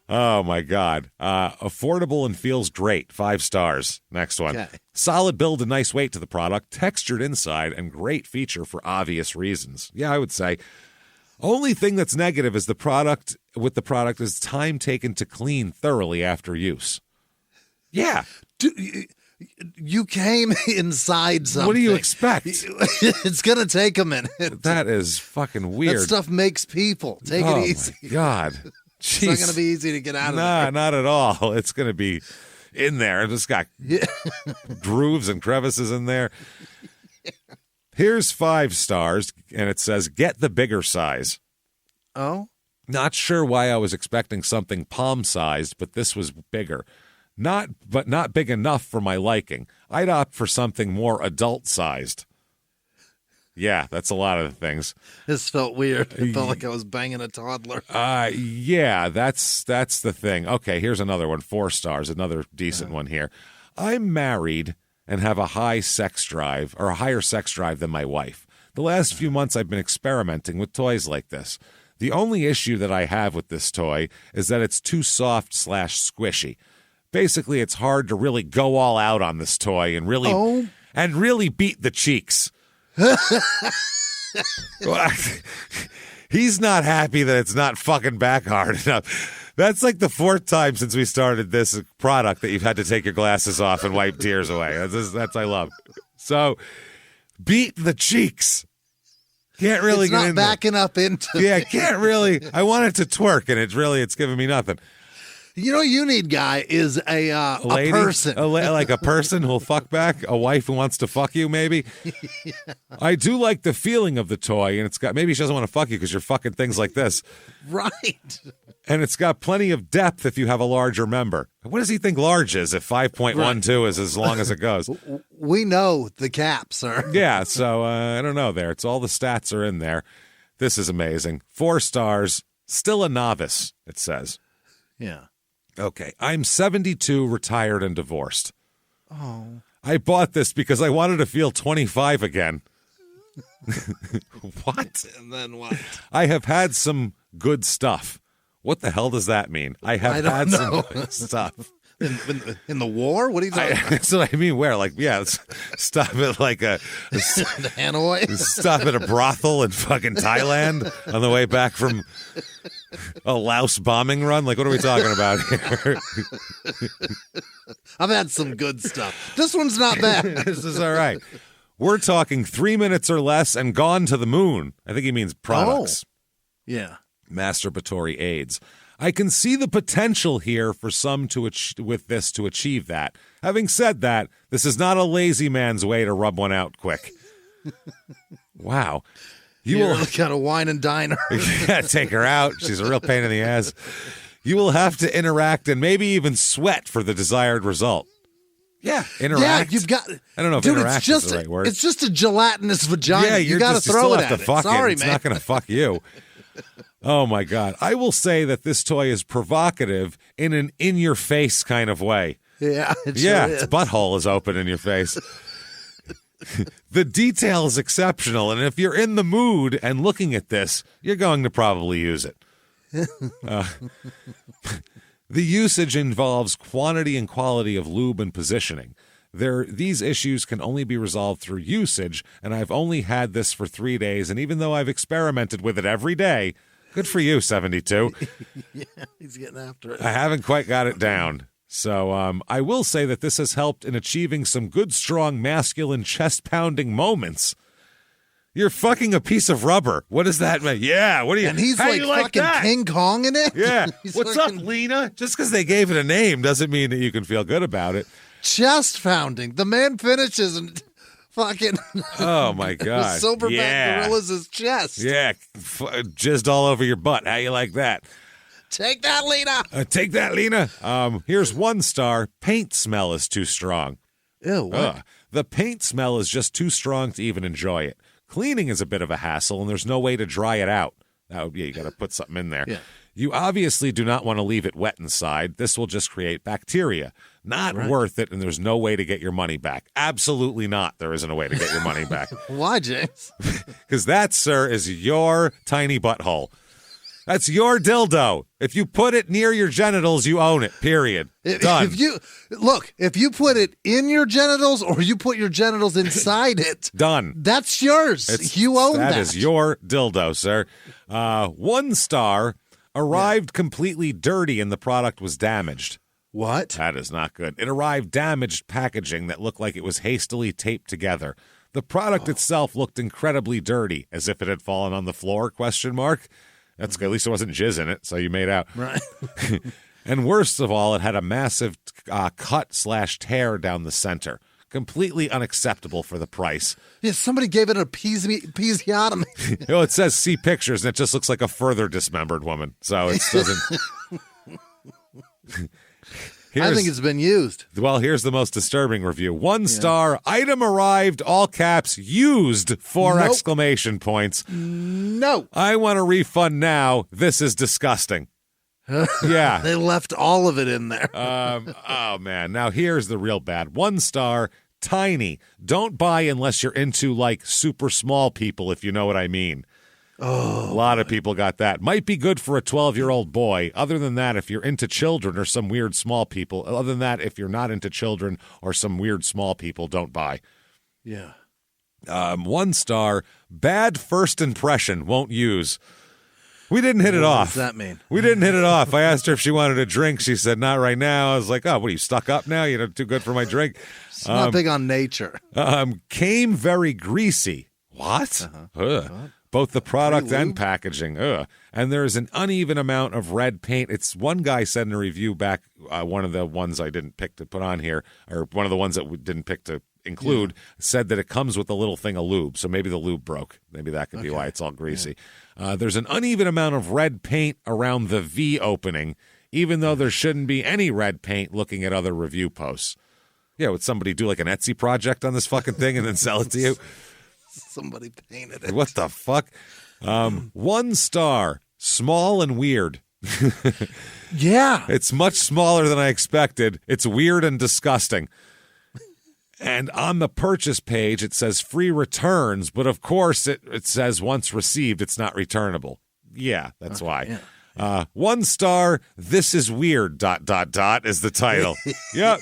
Oh, my God. Affordable and feels great. 5 stars. Next one. Okay. Solid build and nice weight to the product. Textured inside and great feature for obvious reasons. Yeah, I would say. Only thing that's negative is the product is time taken to clean thoroughly after use. Yeah. You came inside something. What do you expect? It's going to take a minute. That is fucking weird. That stuff makes people. Take it easy. Oh, my God. Jeez. It's not going to be easy to get out of there. Nah, not at all. It's going to be in there. It's got grooves and crevices in there. Here's 5 stars, and it says, get the bigger size. Oh? Not sure why I was expecting something palm-sized, but this was bigger. Not big enough for my liking. I'd opt for something more adult-sized. Yeah, that's a lot of the things. This felt weird. It felt like I was banging a toddler. Yeah, that's the thing. Okay, here's another one. 4 stars, another decent one here. I'm married and have a higher sex drive than my wife. The last few months I've been experimenting with toys like this. The only issue that I have with this toy is that it's too soft/squishy. Basically, it's hard to really go all out on this toy and really beat the cheeks. He's not happy that it's not fucking back hard enough. That's like the 4th time since we started this product that you've had to take your glasses off and wipe tears away. That's I love. So, beat the cheeks. Can't really it's get not in backing there. Up into. Yeah, can't really. I want it to twerk, and it's giving me nothing. You know, you need, Guy, is a lady, person. Like a person who'll fuck back, a wife who wants to fuck you, maybe. Yeah. I do like the feeling of the toy, and maybe she doesn't want to fuck you because you're fucking things like this. Right. And it's got plenty of depth if you have a larger member. What does he think large is if 5.12 is as long as it goes? We know the cap, sir. Yeah, so I don't know there. It's all the stats are in there. This is amazing. 4 stars. Still a novice, it says. Yeah. Okay, I'm 72, retired, and divorced. Oh. I bought this because I wanted to feel 25 again. What? And then what? I have had some good stuff. What the hell does that mean? I have had some good stuff. In the war? What are you talking about? That's what I mean. Where? Like, yeah, stop at like a Hanoi? stop at a brothel in fucking Thailand on the way back from a Laos bombing run. Like, what are we talking about here? I've had some good stuff. This one's not bad. This is all right. We're talking 3 minutes or less and gone to the moon. I think he means products. Yeah. Masturbatory aids. I can see the potential here for some with this to achieve that. Having said that, this is not a lazy man's way to rub one out quick. Wow. You're kind of wine and dine her. You gotta take her out. She's a real pain in the ass. You will have to interact and maybe even sweat for the desired result. Yeah, interact. Yeah, you've got. I don't know if dude, interact is the right word. It's just a gelatinous vagina. Yeah, you got to throw still it have at to it. fuck Sorry, it. It's man. not going to fuck you. Oh my God! I will say that this toy is provocative in an in-your-face kind of way. Yeah, it Yeah, sure its is. butthole is open in your face. The detail is exceptional, and if you're in the mood and looking at this, you're going to probably use it. The usage involves quantity and quality of lube and positioning. These issues can only be resolved through usage, and I've only had this for 3 days, and even though I've experimented with it every day, good for you, 72. Yeah, he's getting after it. I haven't quite got it down. So I will say that this has helped in achieving some good, strong, masculine, chest-pounding moments. You're fucking a piece of rubber. What does that mean? Yeah, what do you... And he's how like you fucking that? King Kong in it. Yeah. He's What's fucking up, Lena? Just because they gave it a name doesn't mean that you can feel good about it. chest pounding. The man finishes and fucking. Oh, my God. Silverback gorillas his chest. Yeah, jizzed all over your butt. How you like that? Take that, Lena. Take that, Lena. Here's 1 star. Paint smell is too strong. Ew, what? The paint smell is just too strong to even enjoy it. Cleaning is a bit of a hassle, and there's no way to dry it out. You got to put something in there. Yeah. You obviously do not want to leave it wet inside. This will just create bacteria. Not worth it, and there's no way to get your money back. Absolutely not. There isn't a way to get your money back. Why, James? Because that, sir, is your tiny butthole. That's your dildo. If you put it near your genitals, you own it, period. Done. If you put it in your genitals or you put your genitals inside it, Done. That's yours. You own that. That is your dildo, sir. 1 star. Arrived completely dirty and the product was damaged. What? That is not good. It arrived damaged packaging that looked like it was hastily taped together. The product itself looked incredibly dirty, as if it had fallen on the floor, ? That's good. At least there wasn't jizz in it, so you made out. Right. And worst of all, it had a massive cut/tear down the center. Completely unacceptable for the price. Yeah, somebody gave it a episiotomy. It says see pictures, and it just looks like a further dismembered woman. So it doesn't... I think it's been used. Well, here's the most disturbing review. 1 star, item arrived, all caps, used, 4 Nope. exclamation points. No. I want a refund now. This is disgusting. Yeah. They left all of it in there. Oh, man. Now, here's the real bad. 1 star, tiny. Don't buy unless you're into, like, super small people, if you know what I mean. Oh, A lot of people got that. Might be good for a 12-year-old boy. Other than that, if you're into children or some weird small people. Other than that, if you're not into children or some weird small people, don't buy. yeah. 1 star, bad first impression, won't use. We didn't hit it What off. does that mean? We didn't hit it off. I asked her if she wanted a drink. She said, not right now. I was like, oh, what are you, stuck up now? You're too good for my drink. It's not big on nature. Came very greasy. What? Ugh. Both the product and packaging. Ugh. And there's an uneven amount of red paint. It's one guy said in a review back, one of the ones I didn't pick to put on here, or one of the ones that we didn't pick to include, said that it comes with a little thing of lube. So maybe the lube broke. Maybe that could be why it's all greasy. There's an uneven amount of red paint around the V opening, even though there shouldn't be any red paint looking at other review posts. Yeah, would somebody do like an Etsy project on this fucking thing and then sell it to you? Somebody painted it. What the fuck? 1 star, small and weird. Yeah. It's much smaller than I expected. It's weird and disgusting. And on the purchase page, it says free returns, but of course it says once received, it's not returnable. Yeah, that's why. Yeah. 1 star, this is weird, ... is the title. Yep.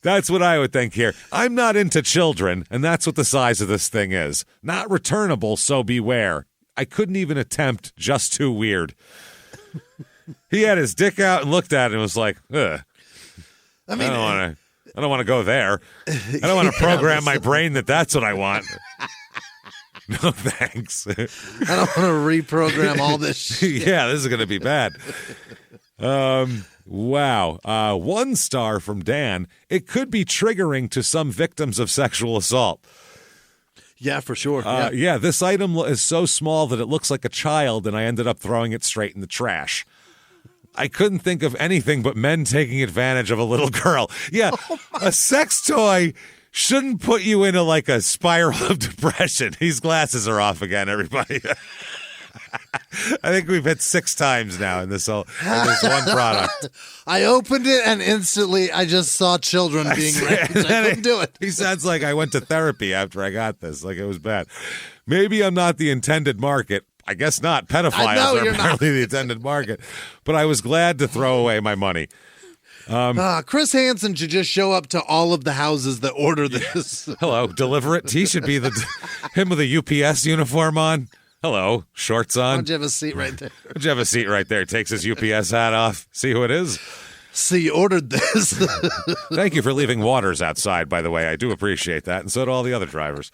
That's what I would think here. I'm not into children, and that's what the size of this thing is. Not returnable, so beware. I couldn't even attempt, just too weird. He had his dick out and looked at it and was like, ugh. I don't want to go there. I don't want to program my brain that that's what I want. No, thanks. I don't want to reprogram all this shit. Yeah, this is going to be bad. Wow. 1 star from Dan. It could be triggering to some victims of sexual assault. Yeah, for sure. Yeah, this item is so small that it looks like a child, and I ended up throwing it straight in the trash. I couldn't think of anything but men taking advantage of a little girl. Yeah, a sex toy shouldn't put you into like a spiral of depression. These glasses are off again, everybody. I think we've hit 6 times now in this one product. I opened it and instantly I just saw children being raped. I couldn't do it. He sounds like I went to therapy after I got this. Like it was bad. Maybe I'm not the intended market. I guess not. Pedophiles are apparently the intended market. But I was glad to throw away my money. Chris Hansen should just show up to all of the houses that order this. Hello, deliver it. He should be him with a UPS uniform on. Hello, shorts on. Why don't you have a seat right there? Why don't you have a seat right there? Takes his UPS hat off. See who it is? So you ordered this. Thank you for leaving waters outside, by the way. I do appreciate that, and so do all the other drivers.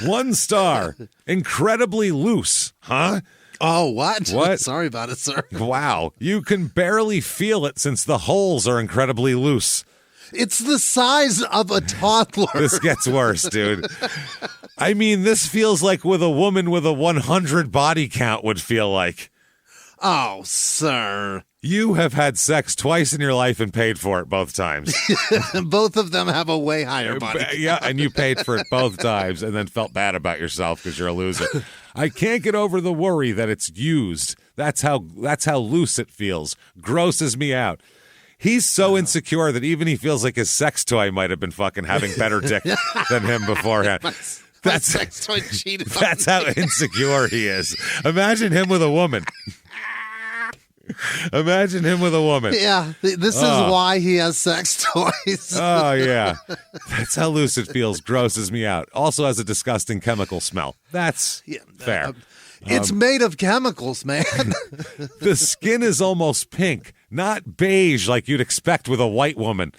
1 star. Incredibly loose. Huh? Oh, what? What? Sorry about it, sir. Wow. You can barely feel it since the holes are incredibly loose. It's the size of a toddler. This gets worse, dude. I mean, this feels like what a woman with a 100 body count would feel like. Oh, sir. You have had sex twice in your life and paid for it both times. Both of them have a way higher body count. Yeah, and you paid for it both times and then felt bad about yourself because you're a loser. I can't get over the worry that it's used. That's how loose it feels. Grosses me out. He's so insecure that even he feels like his sex toy might have been fucking having better dick than him beforehand. That's sex toy cheated. That's how insecure he is. Imagine him with a woman. Imagine him with a woman. Yeah, this is why he has sex toys. Oh, yeah. That's how loose it feels. Grosses me out. Also has a disgusting chemical smell. That's fair. It's made of chemicals, man. The skin is almost pink, not beige like you'd expect with a white woman.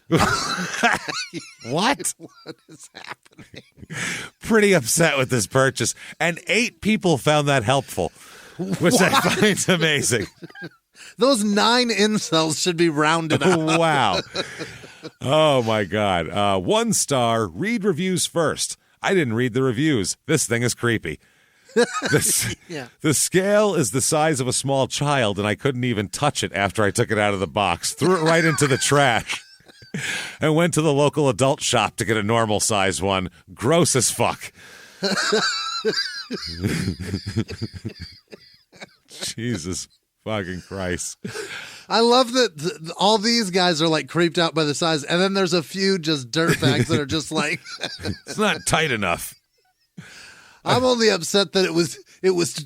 What? What is happening? Pretty upset with this purchase. And 8 people found that helpful, which I find amazing. Those 9 incels should be rounded up. Wow. Oh, my God. 1 star, read reviews first. I didn't read the reviews. This thing is creepy. The scale is the size of a small child, and I couldn't even touch it after I took it out of the box. Threw it right into the trash and went to the local adult shop to get a normal size one. Gross as fuck. Jesus fucking Christ. I love that all these guys are like creeped out by the size, and then there's a few just dirtbags that are just like it's not tight enough. I'm only upset that it was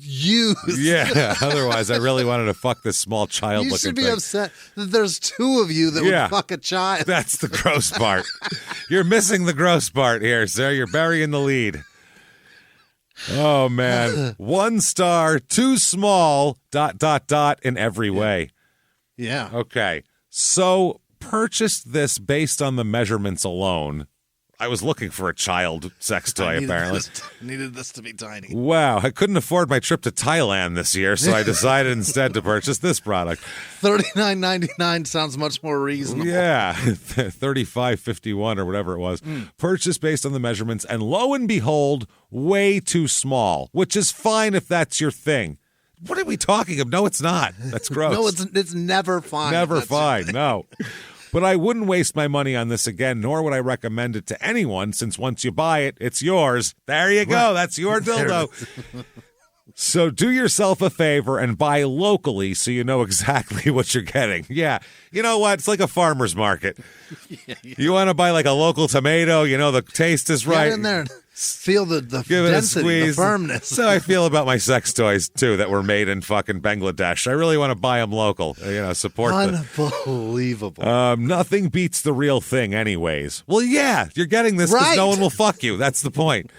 used. Yeah, otherwise I really wanted to fuck this small child looking You should be thing. upset that there's 2 of you that would fuck a child. That's the gross part. You're missing the gross part here, sir. You're burying the lead. Oh, man. 1 star, too small, ... in every way. Yeah. Okay. So purchased this based on the measurements alone. I was looking for a child sex toy, apparently. Needed this to be tiny. Wow. I couldn't afford my trip to Thailand this year, so I decided instead to purchase this product. $39.99 sounds much more reasonable. Yeah. $35.51 or whatever it was. Purchased based on the measurements, and lo and behold, way too small, which is fine if that's your thing. What are we talking of? No, it's not. That's gross. No, it's never fine. Never fine. No. But I wouldn't waste my money on this again, nor would I recommend it to anyone, since once you buy it, it's yours. There you go. That's your dildo. So do yourself a favor and buy locally so you know exactly what you're getting. Yeah. You know what? It's like a farmer's market. You want to buy like a local tomato, you know the taste is right. Get in there and feel the Give it a density, squeeze. the firmness. So I feel about my sex toys, too, that were made in fucking Bangladesh. I really want to buy them local. Support them. Unbelievable. Nothing beats the real thing anyways. Well, yeah, you're getting this because no one will fuck you. That's the point.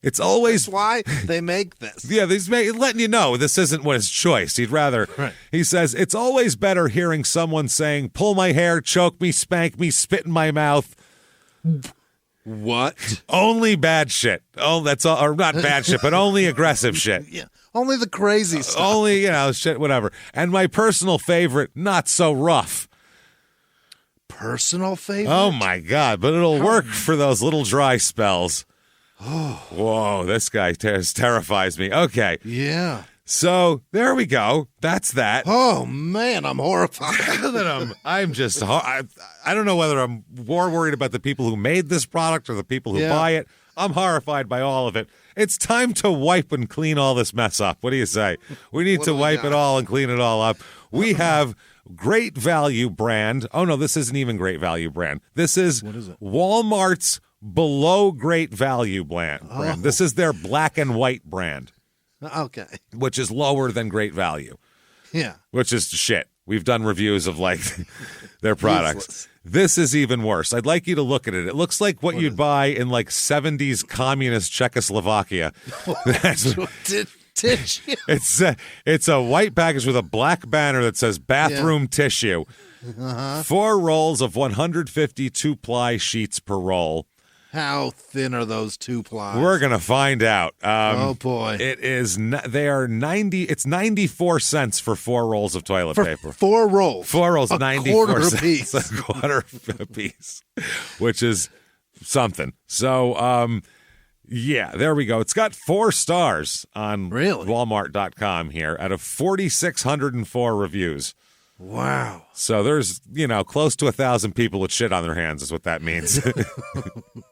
It's always That's why they make this. Yeah, letting you know this isn't what his choice. He'd rather, He says, it's always better hearing someone saying, pull my hair, choke me, spank me, spit in my mouth. What? Only bad shit. Oh, that's all, or not bad shit, but only aggressive shit. Yeah, only the crazy stuff. Only, shit, whatever. And my personal favorite, not so rough. Personal favorite? Oh, my God, but it'll work for those little dry spells. Oh. Whoa, this guy terrifies me. Okay. Yeah. So there we go. That's that. Oh, man, I'm horrified. I'm just, I don't know whether I'm more worried about the people who made this product or the people who buy it. I'm horrified by all of it. It's time to wipe and clean all this mess up. What do you say? We need to wipe it all and clean it all up. We have Great Value brand. Oh, no, this isn't even Great Value brand. This is, what is it? Walmart's below Great Value brand. This is their black and white brand. Okay. Which is lower than Great Value. Yeah. Which is shit. We've done reviews of like their products. Useless. This is even worse. I'd like you to look at it. It looks like what you'd buy in like 70s communist Czechoslovakia. Tissue. It's a white package with a black banner that says bathroom tissue. 4 rolls of 150 2-ply sheets per roll. How thin are those 2-ply? We're gonna find out. Oh boy! It is. They are 90. It's 94 cents for 4 rolls of toilet paper. 4 rolls. 4 rolls. A 94 quarter cents. apiece. A quarter a piece, which is something. So, yeah, there we go. It's got 4 stars on Walmart.com here out of 4,604 reviews. Wow. So there's, close to 1,000 people with shit on their hands is what that means. Is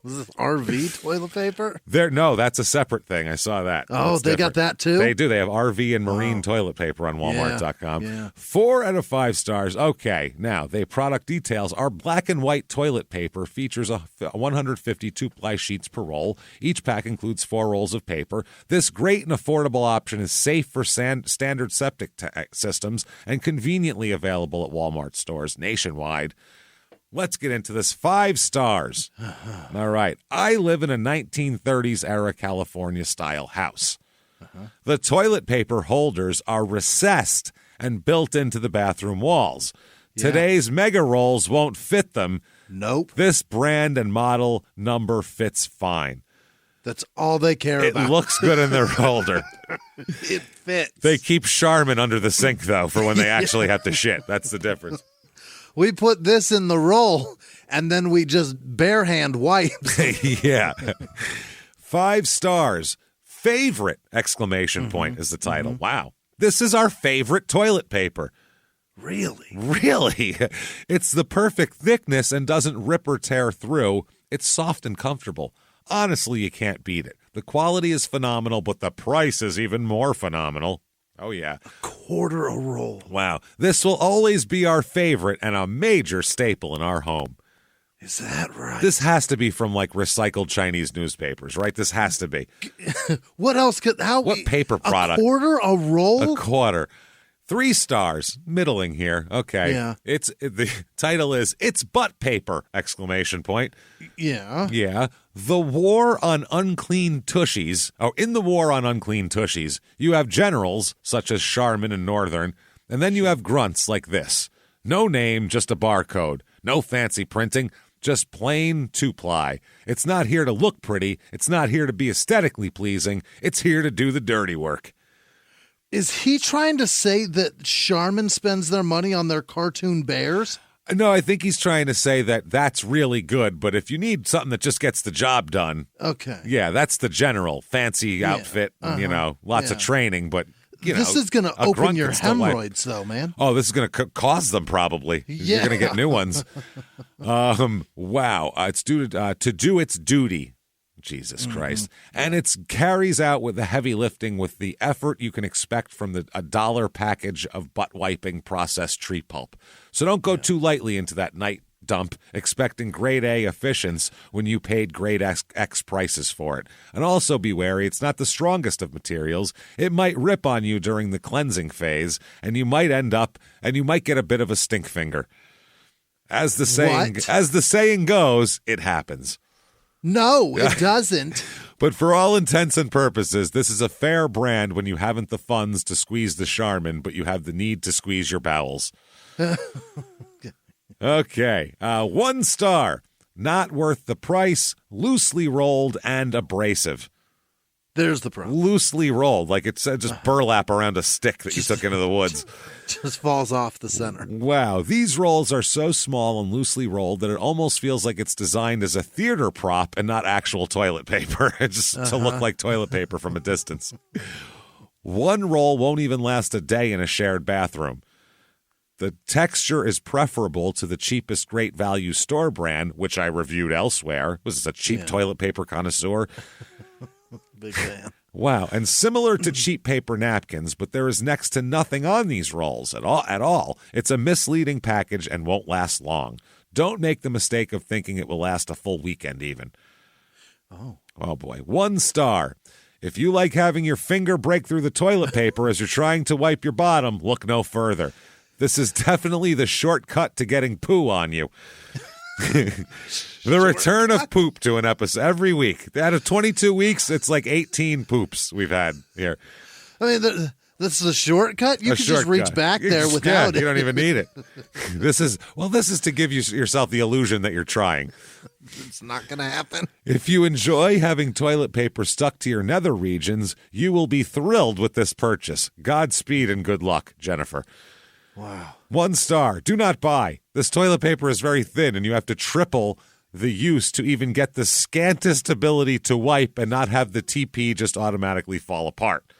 this RV toilet paper? No, that's a separate thing. I saw that. Oh, they got that too? They do. They have RV and marine toilet paper on Walmart.com. Yeah. 4 out of 5 stars. Okay. Now, the product details. Our black and white toilet paper features 150 2-ply sheets per roll. Each pack includes 4 rolls of paper. This great and affordable option is safe for standard septic systems and conveniently available at Walmart stores nationwide. Let's get into this. 5 stars. All right. I live in a 1930s era California style house. The toilet paper holders are recessed and built into the bathroom walls. Today's mega rolls won't fit them. Nope. This brand and model number fits fine. That's all they care about. It looks good in their holder. It fits. They keep Charmin under the sink, though, for when they actually have to shit. That's the difference. We put this in the roll, and then we just bare hand wipe. Yeah. 5 stars. Favorite! Exclamation point is the title. Wow. This is our favorite toilet paper. Really? Really? It's the perfect thickness and doesn't rip or tear through. It's soft and comfortable. Honestly, you can't beat it. The quality is phenomenal, but the price is even more phenomenal. Oh, yeah. Quarter a roll. Wow. This will always be our favorite and a major staple in our home. Is that right? This has to be from, like, recycled Chinese newspapers, right? This has to be. What else could... What paper product? A quarter a roll? A quarter. 3 stars. Middling here. Okay. Yeah. The title is It's Butt Paper! Exclamation point. Yeah. Yeah. The war on unclean tushies. Oh, in the war on unclean tushies, you have generals such as Charmin and Northern, and then you have grunts like this. No name, just a barcode. No fancy printing, just plain 2-ply. It's not here to look pretty. It's not here to be aesthetically pleasing. It's here to do the dirty work. Is he trying to say that Charmin spends their money on their cartoon bears? No, I think he's trying to say that that's really good, but if you need something that just gets the job done, okay, yeah, that's the general fancy outfit, lots of training, but this is going to open your hemorrhoids, though, man. Oh, this is going to cause them probably. Yeah. You're going to get new ones. Wow, it's due to do its duty. Jesus Christ. And it carries out with the heavy lifting with the effort you can expect from a $1 package of butt wiping processed tree pulp. So don't go too lightly into that night dump expecting grade A efficiency when you paid grade X prices for it. And also be wary, it's not the strongest of materials. It might rip on you during the cleansing phase, and you might get a bit of a stink finger. As the saying goes, it happens. No, it doesn't. But for all intents and purposes, this is a fair brand when you haven't the funds to squeeze the Charmin, but you have the need to squeeze your bowels. Okay. 1 star. Not worth the price, loosely rolled and abrasive. There's the problem. Loosely rolled, like it's just burlap around a stick that you took into the woods. Just falls off the center. Wow. These rolls are so small and loosely rolled that it almost feels like it's designed as a theater prop and not actual toilet paper, just to look like toilet paper from a distance. 1 roll won't even last a day in a shared bathroom. The texture is preferable to the cheapest great value store brand, which I reviewed elsewhere. Was this a cheap toilet paper connoisseur? Big fan. Wow, and similar to cheap paper napkins, but there is next to nothing on these rolls at all. It's a misleading package and won't last long. Don't make the mistake of thinking it will last a full weekend even. Oh boy. 1 star. If you like having your finger break through the toilet paper as you're trying to wipe your bottom, look no further. This is definitely the shortcut to getting poo on you. The return of poop to an episode every week. Out of 22 weeks, it's like 18 poops we've had here. I mean, this is a shortcut. You can just reach back there without it. You don't even need it. This is to give yourself the illusion that you're trying. It's not going to happen. If you enjoy having toilet paper stuck to your nether regions, you will be thrilled with this purchase. Godspeed and good luck, Jennifer. Wow. 1 star. Do not buy. This toilet paper is very thin, and you have to triple the use to even get the scantest ability to wipe and not have the TP just automatically fall apart.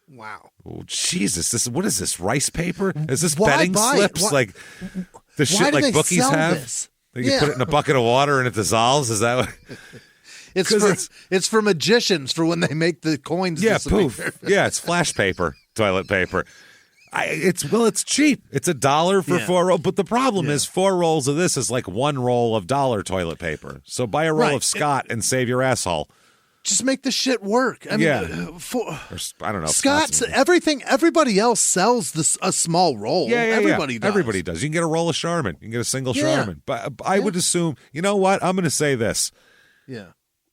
Wow. Oh, Jesus. What is this, rice paper? Is this Why betting buy slips? it? Like the shit like bookies have? This? You put it in a bucket of water and it dissolves? Is that what? It's for magicians for when they make the coins disappear. Poof. Yeah, it's flash paper, toilet paper. It's cheap. It's $1 for 4 rolls. But the problem is 4 rolls of this is like 1 roll of dollar toilet paper. So buy a roll of Scott and save your asshole. Just make the shit work. I mean, I don't know. Scott's everything. Everybody else sells a small roll. Everybody does. Everybody does. You can get a roll of Charmin. You can get a single Charmin. But I would assume. You know what? I'm going to say this. Yeah.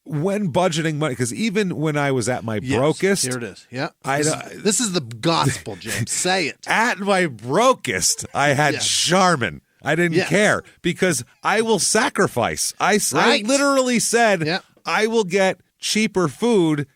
When budgeting money, because even when I was at my brokest, here it is. Yeah, this is the gospel, James. Say it. At my brokest, I had Charmin. I didn't care because I will sacrifice. I literally said I will get cheaper food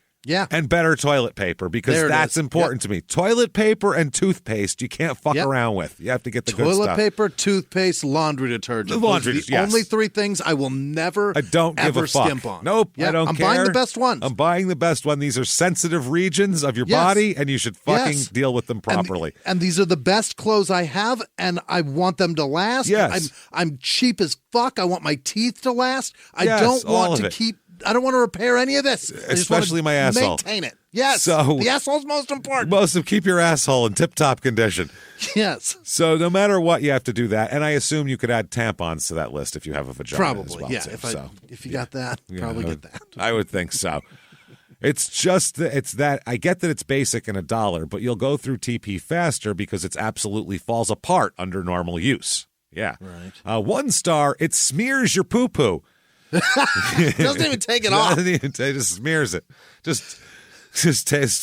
and better toilet paper because that's important to me. Toilet paper and toothpaste you can't fuck around with. You have to get the good stuff. Toilet paper, toothpaste, laundry detergent. The only 3 things I will never ever skimp on. Nope, I don't care. I'm buying the best ones. I'm buying the best one. These are sensitive regions of your body, and you should fucking deal with them properly. And these are the best clothes I have, and I want them to last. Yes. I'm cheap as fuck. I want my teeth to last. I don't want to repair any of this. Especially my asshole. Maintain it. Yes. So the asshole's most important. Keep your asshole in tip-top condition. Yes. So no matter what, you have to do that. And I assume you could add tampons to that list if you have a vagina. Probably, as well, If you got that, probably get that. I would think so. It's just that I get that it's basic and $1, but you'll go through TP faster because it absolutely falls apart under normal use. Yeah. Right. 1 star, it smears your poo-poo. Doesn't even take it off. It just smears it. Just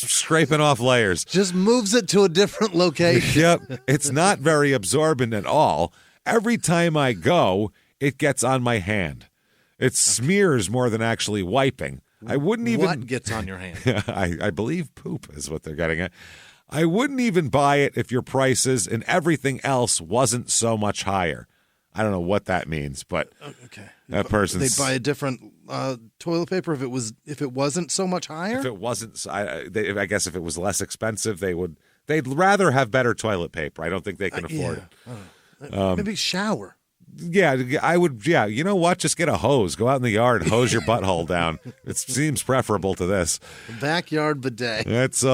scraping off layers. Just moves it to a different location. Yep. It's not very absorbent at all. Every time I go, it gets on my hand. It smears more than actually wiping. I wouldn't even. What gets on your hand? I believe poop is what they're getting at. I wouldn't even buy it if your prices and everything else wasn't so much higher. I don't know what that means, but that person's... They'd buy a different toilet paper if it wasn't so much higher? If it wasn't, I guess if it was less expensive, they'd rather have better toilet paper. I don't think they can afford it. Maybe shower. Yeah, I would. Yeah, you know what? Just get a hose. Go out in the yard, hose your butthole down. It seems preferable to this. Backyard bidet. That's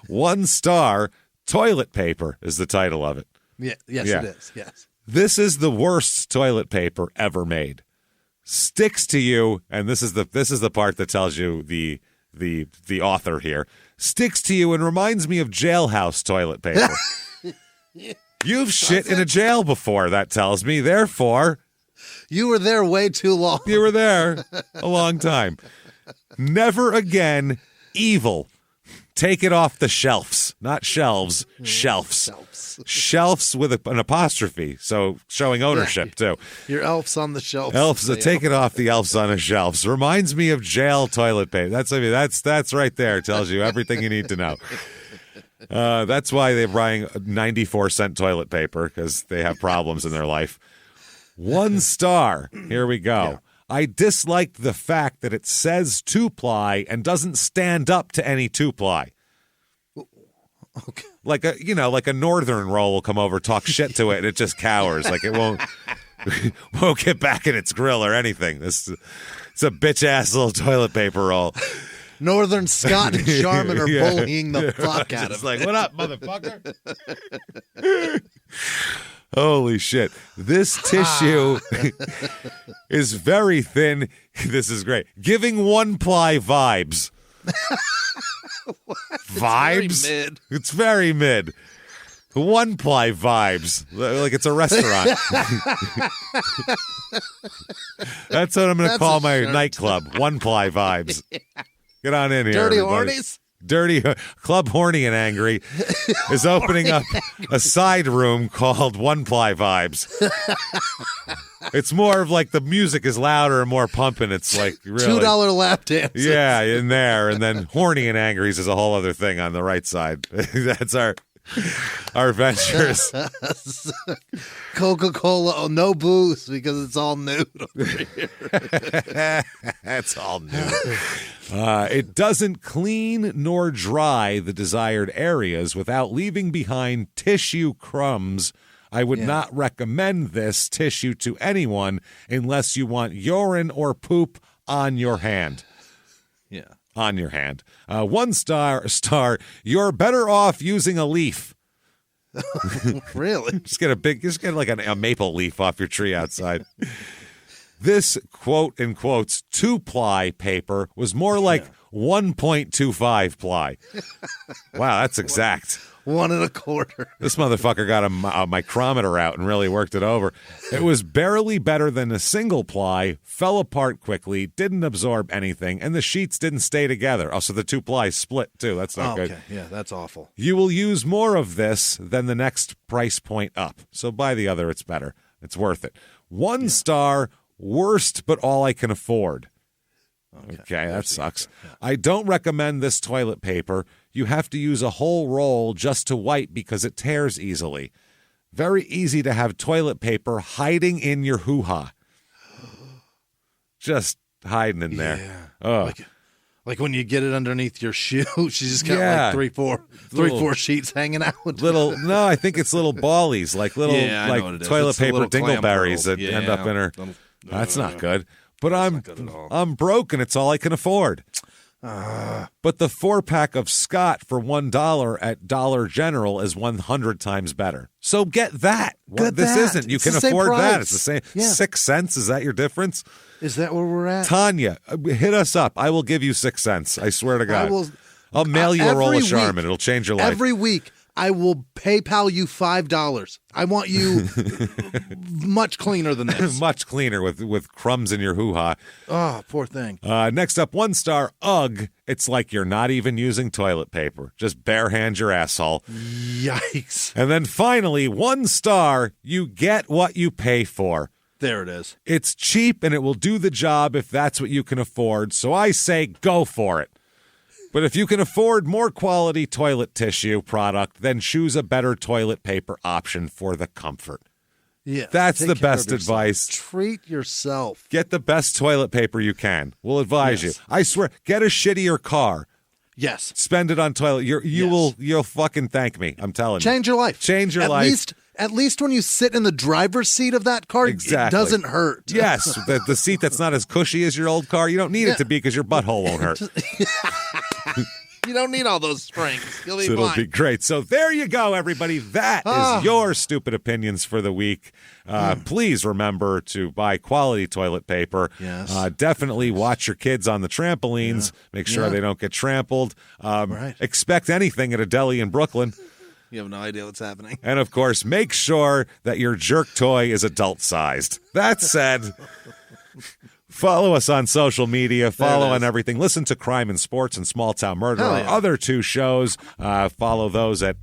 1 star. Toilet paper is the title of it. Yeah. Yes, Yeah. it is. Yes. This is the worst toilet paper ever made. Sticks to you, and this is the part that tells you the author here. Sticks to you and reminds me of jailhouse toilet paper. You've shit in a jail before, that tells me. Therefore, You were there way too long. you were there a long time. Never again, evil. Take it off the shelves. Not shelves, shelves. Shelves with an apostrophe, so showing ownership, too. Your elf's on the shelf. Elves, take it off the elves on the shelves. Reminds me of jail toilet paper. That's right there. Tells you everything you need to know. That's why they're buying 94-cent toilet paper, because they have problems in their life. 1 star. Here we go. Yeah. I disliked the fact that it says 2-ply and doesn't stand up to any 2-ply. Okay. Like a northern roll will come over, talk shit to it, and it just cowers. Like it won't get back in its grill or anything. It's a bitch ass little toilet paper roll. Northern Scott and Charmin are bullying the fuck out of It's like, what up, motherfucker? Holy shit. This tissue is very thin. This is great. Giving 1-ply vibes. Vibes? Very mid. It's very mid. 1-ply vibes. Like it's a restaurant. That's what I'm going to call my nightclub. 1-ply vibes. Get on in here, Dirty everybody. Hornies? Dirty Club Horny and Angry is opening up a side room called 1-ply vibes. It's more of like the music is louder and more pumping. It's like really $2 lap dance. yeah, in there, and then Horny and Angry's is a whole other thing on the right side. That's our ventures. Coca-Cola, no booze because it's all nude over here. That's all new. It doesn't clean nor dry the desired areas without leaving behind tissue crumbs. I would not recommend this tissue to anyone unless you want urine or poop on your hand. Yeah. On your hand. 1 star. You're better off using a leaf. Really? Just get like a maple leaf off your tree outside. This, quote in quotes, 2-ply paper was more like 1.25 ply. Wow, that's exact. 1 1/4. This motherfucker got a micrometer out and really worked it over. It was barely better than a single ply, fell apart quickly, didn't absorb anything, and the sheets didn't stay together. Oh, so the 2-ply split, too. That's not good. Okay, yeah, that's awful. You will use more of this than the next price point up. So buy the other, it's better. It's worth it. 1 star, worst, but all I can afford. Okay, that sucks. I don't recommend this toilet paper. You have to use a whole roll just to wipe because it tears easily. Very easy to have toilet paper hiding in your hoo-ha. Just hiding in there. Yeah. Oh. Like when you get it underneath your shoe, she's just got like three, four sheets hanging out. No, I think it's little ballies, like little toilet paper dingleberries that end up in her. That's not good. But I'm broke and it's all I can afford. But the 4-pack of Scott for $1 at Dollar General is 100 times better. So get that. This isn't. You can afford that. It's the same. Yeah. 6 cents. Is that your difference? Is that where we're at? Tanya, hit us up. I will give you 6 cents. I swear to God. I'll mail you a roll of Charmin. It'll change your life. Every week, I will PayPal you $5. I want you much cleaner than this. Much cleaner with crumbs in your hoo-ha. Oh, poor thing. Next up, 1 star. Ugh. It's like you're not even using toilet paper. Just bare hand your asshole. Yikes. And then finally, 1 star. You get what you pay for. There it is. It's cheap and it will do the job if that's what you can afford. So I say go for it. But if you can afford more quality toilet tissue product, then choose a better toilet paper option for the comfort. Yeah, that's the best advice. Treat yourself. Get the best toilet paper you can. We'll advise you. I swear, get a shittier car. Yes. Spend it on toilet. You'll fucking thank me. I'm telling you. Change your life. Change your life. at least when you sit in the driver's seat of that car, Exactly. it doesn't hurt. Yes, the seat that's not as cushy as your old car, you don't need it to be because your butthole won't hurt. You don't need all those springs. You'll be It'll fine. be great. So there you go, everybody. That is your stupid opinions for the week. Please remember to buy quality toilet paper. Yes. Definitely watch your kids on the trampolines. Make sure they don't get trampled. Right. Expect anything at a deli in Brooklyn. You have no idea what's happening. And, of course, make sure that your jerk toy is adult-sized. That said... Follow us on social media. Follow on everything. Listen to Crime and Sports and Small Town Murder, our other two shows. Follow those at,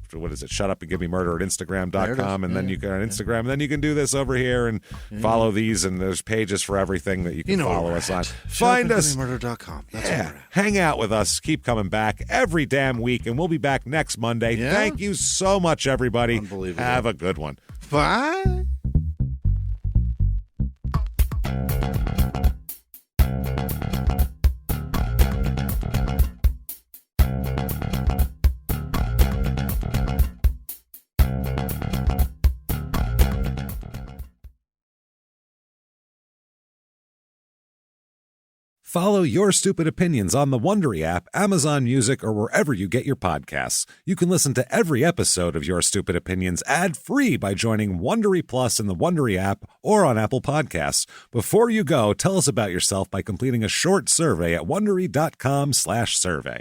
Shut Up and Give Me Murder at Instagram.com. And then you can on Instagram. And then you can do this over here and follow these. And there's pages for everything that you can follow us on. Find us. ShutUpandGiveMeMurder.com. That's where we're at. Hang out with us. Keep coming back every damn week. And we'll be back next Monday. Yeah? Thank you so much, everybody. Unbelievable. Have a good one. Bye. Follow Your Stupid Opinions on the Wondery app, Amazon Music, or wherever you get your podcasts. You can listen to every episode of Your Stupid Opinions ad-free by joining Wondery Plus in the Wondery app or on Apple Podcasts. Before you go, tell us about yourself by completing a short survey at Wondery.com/survey.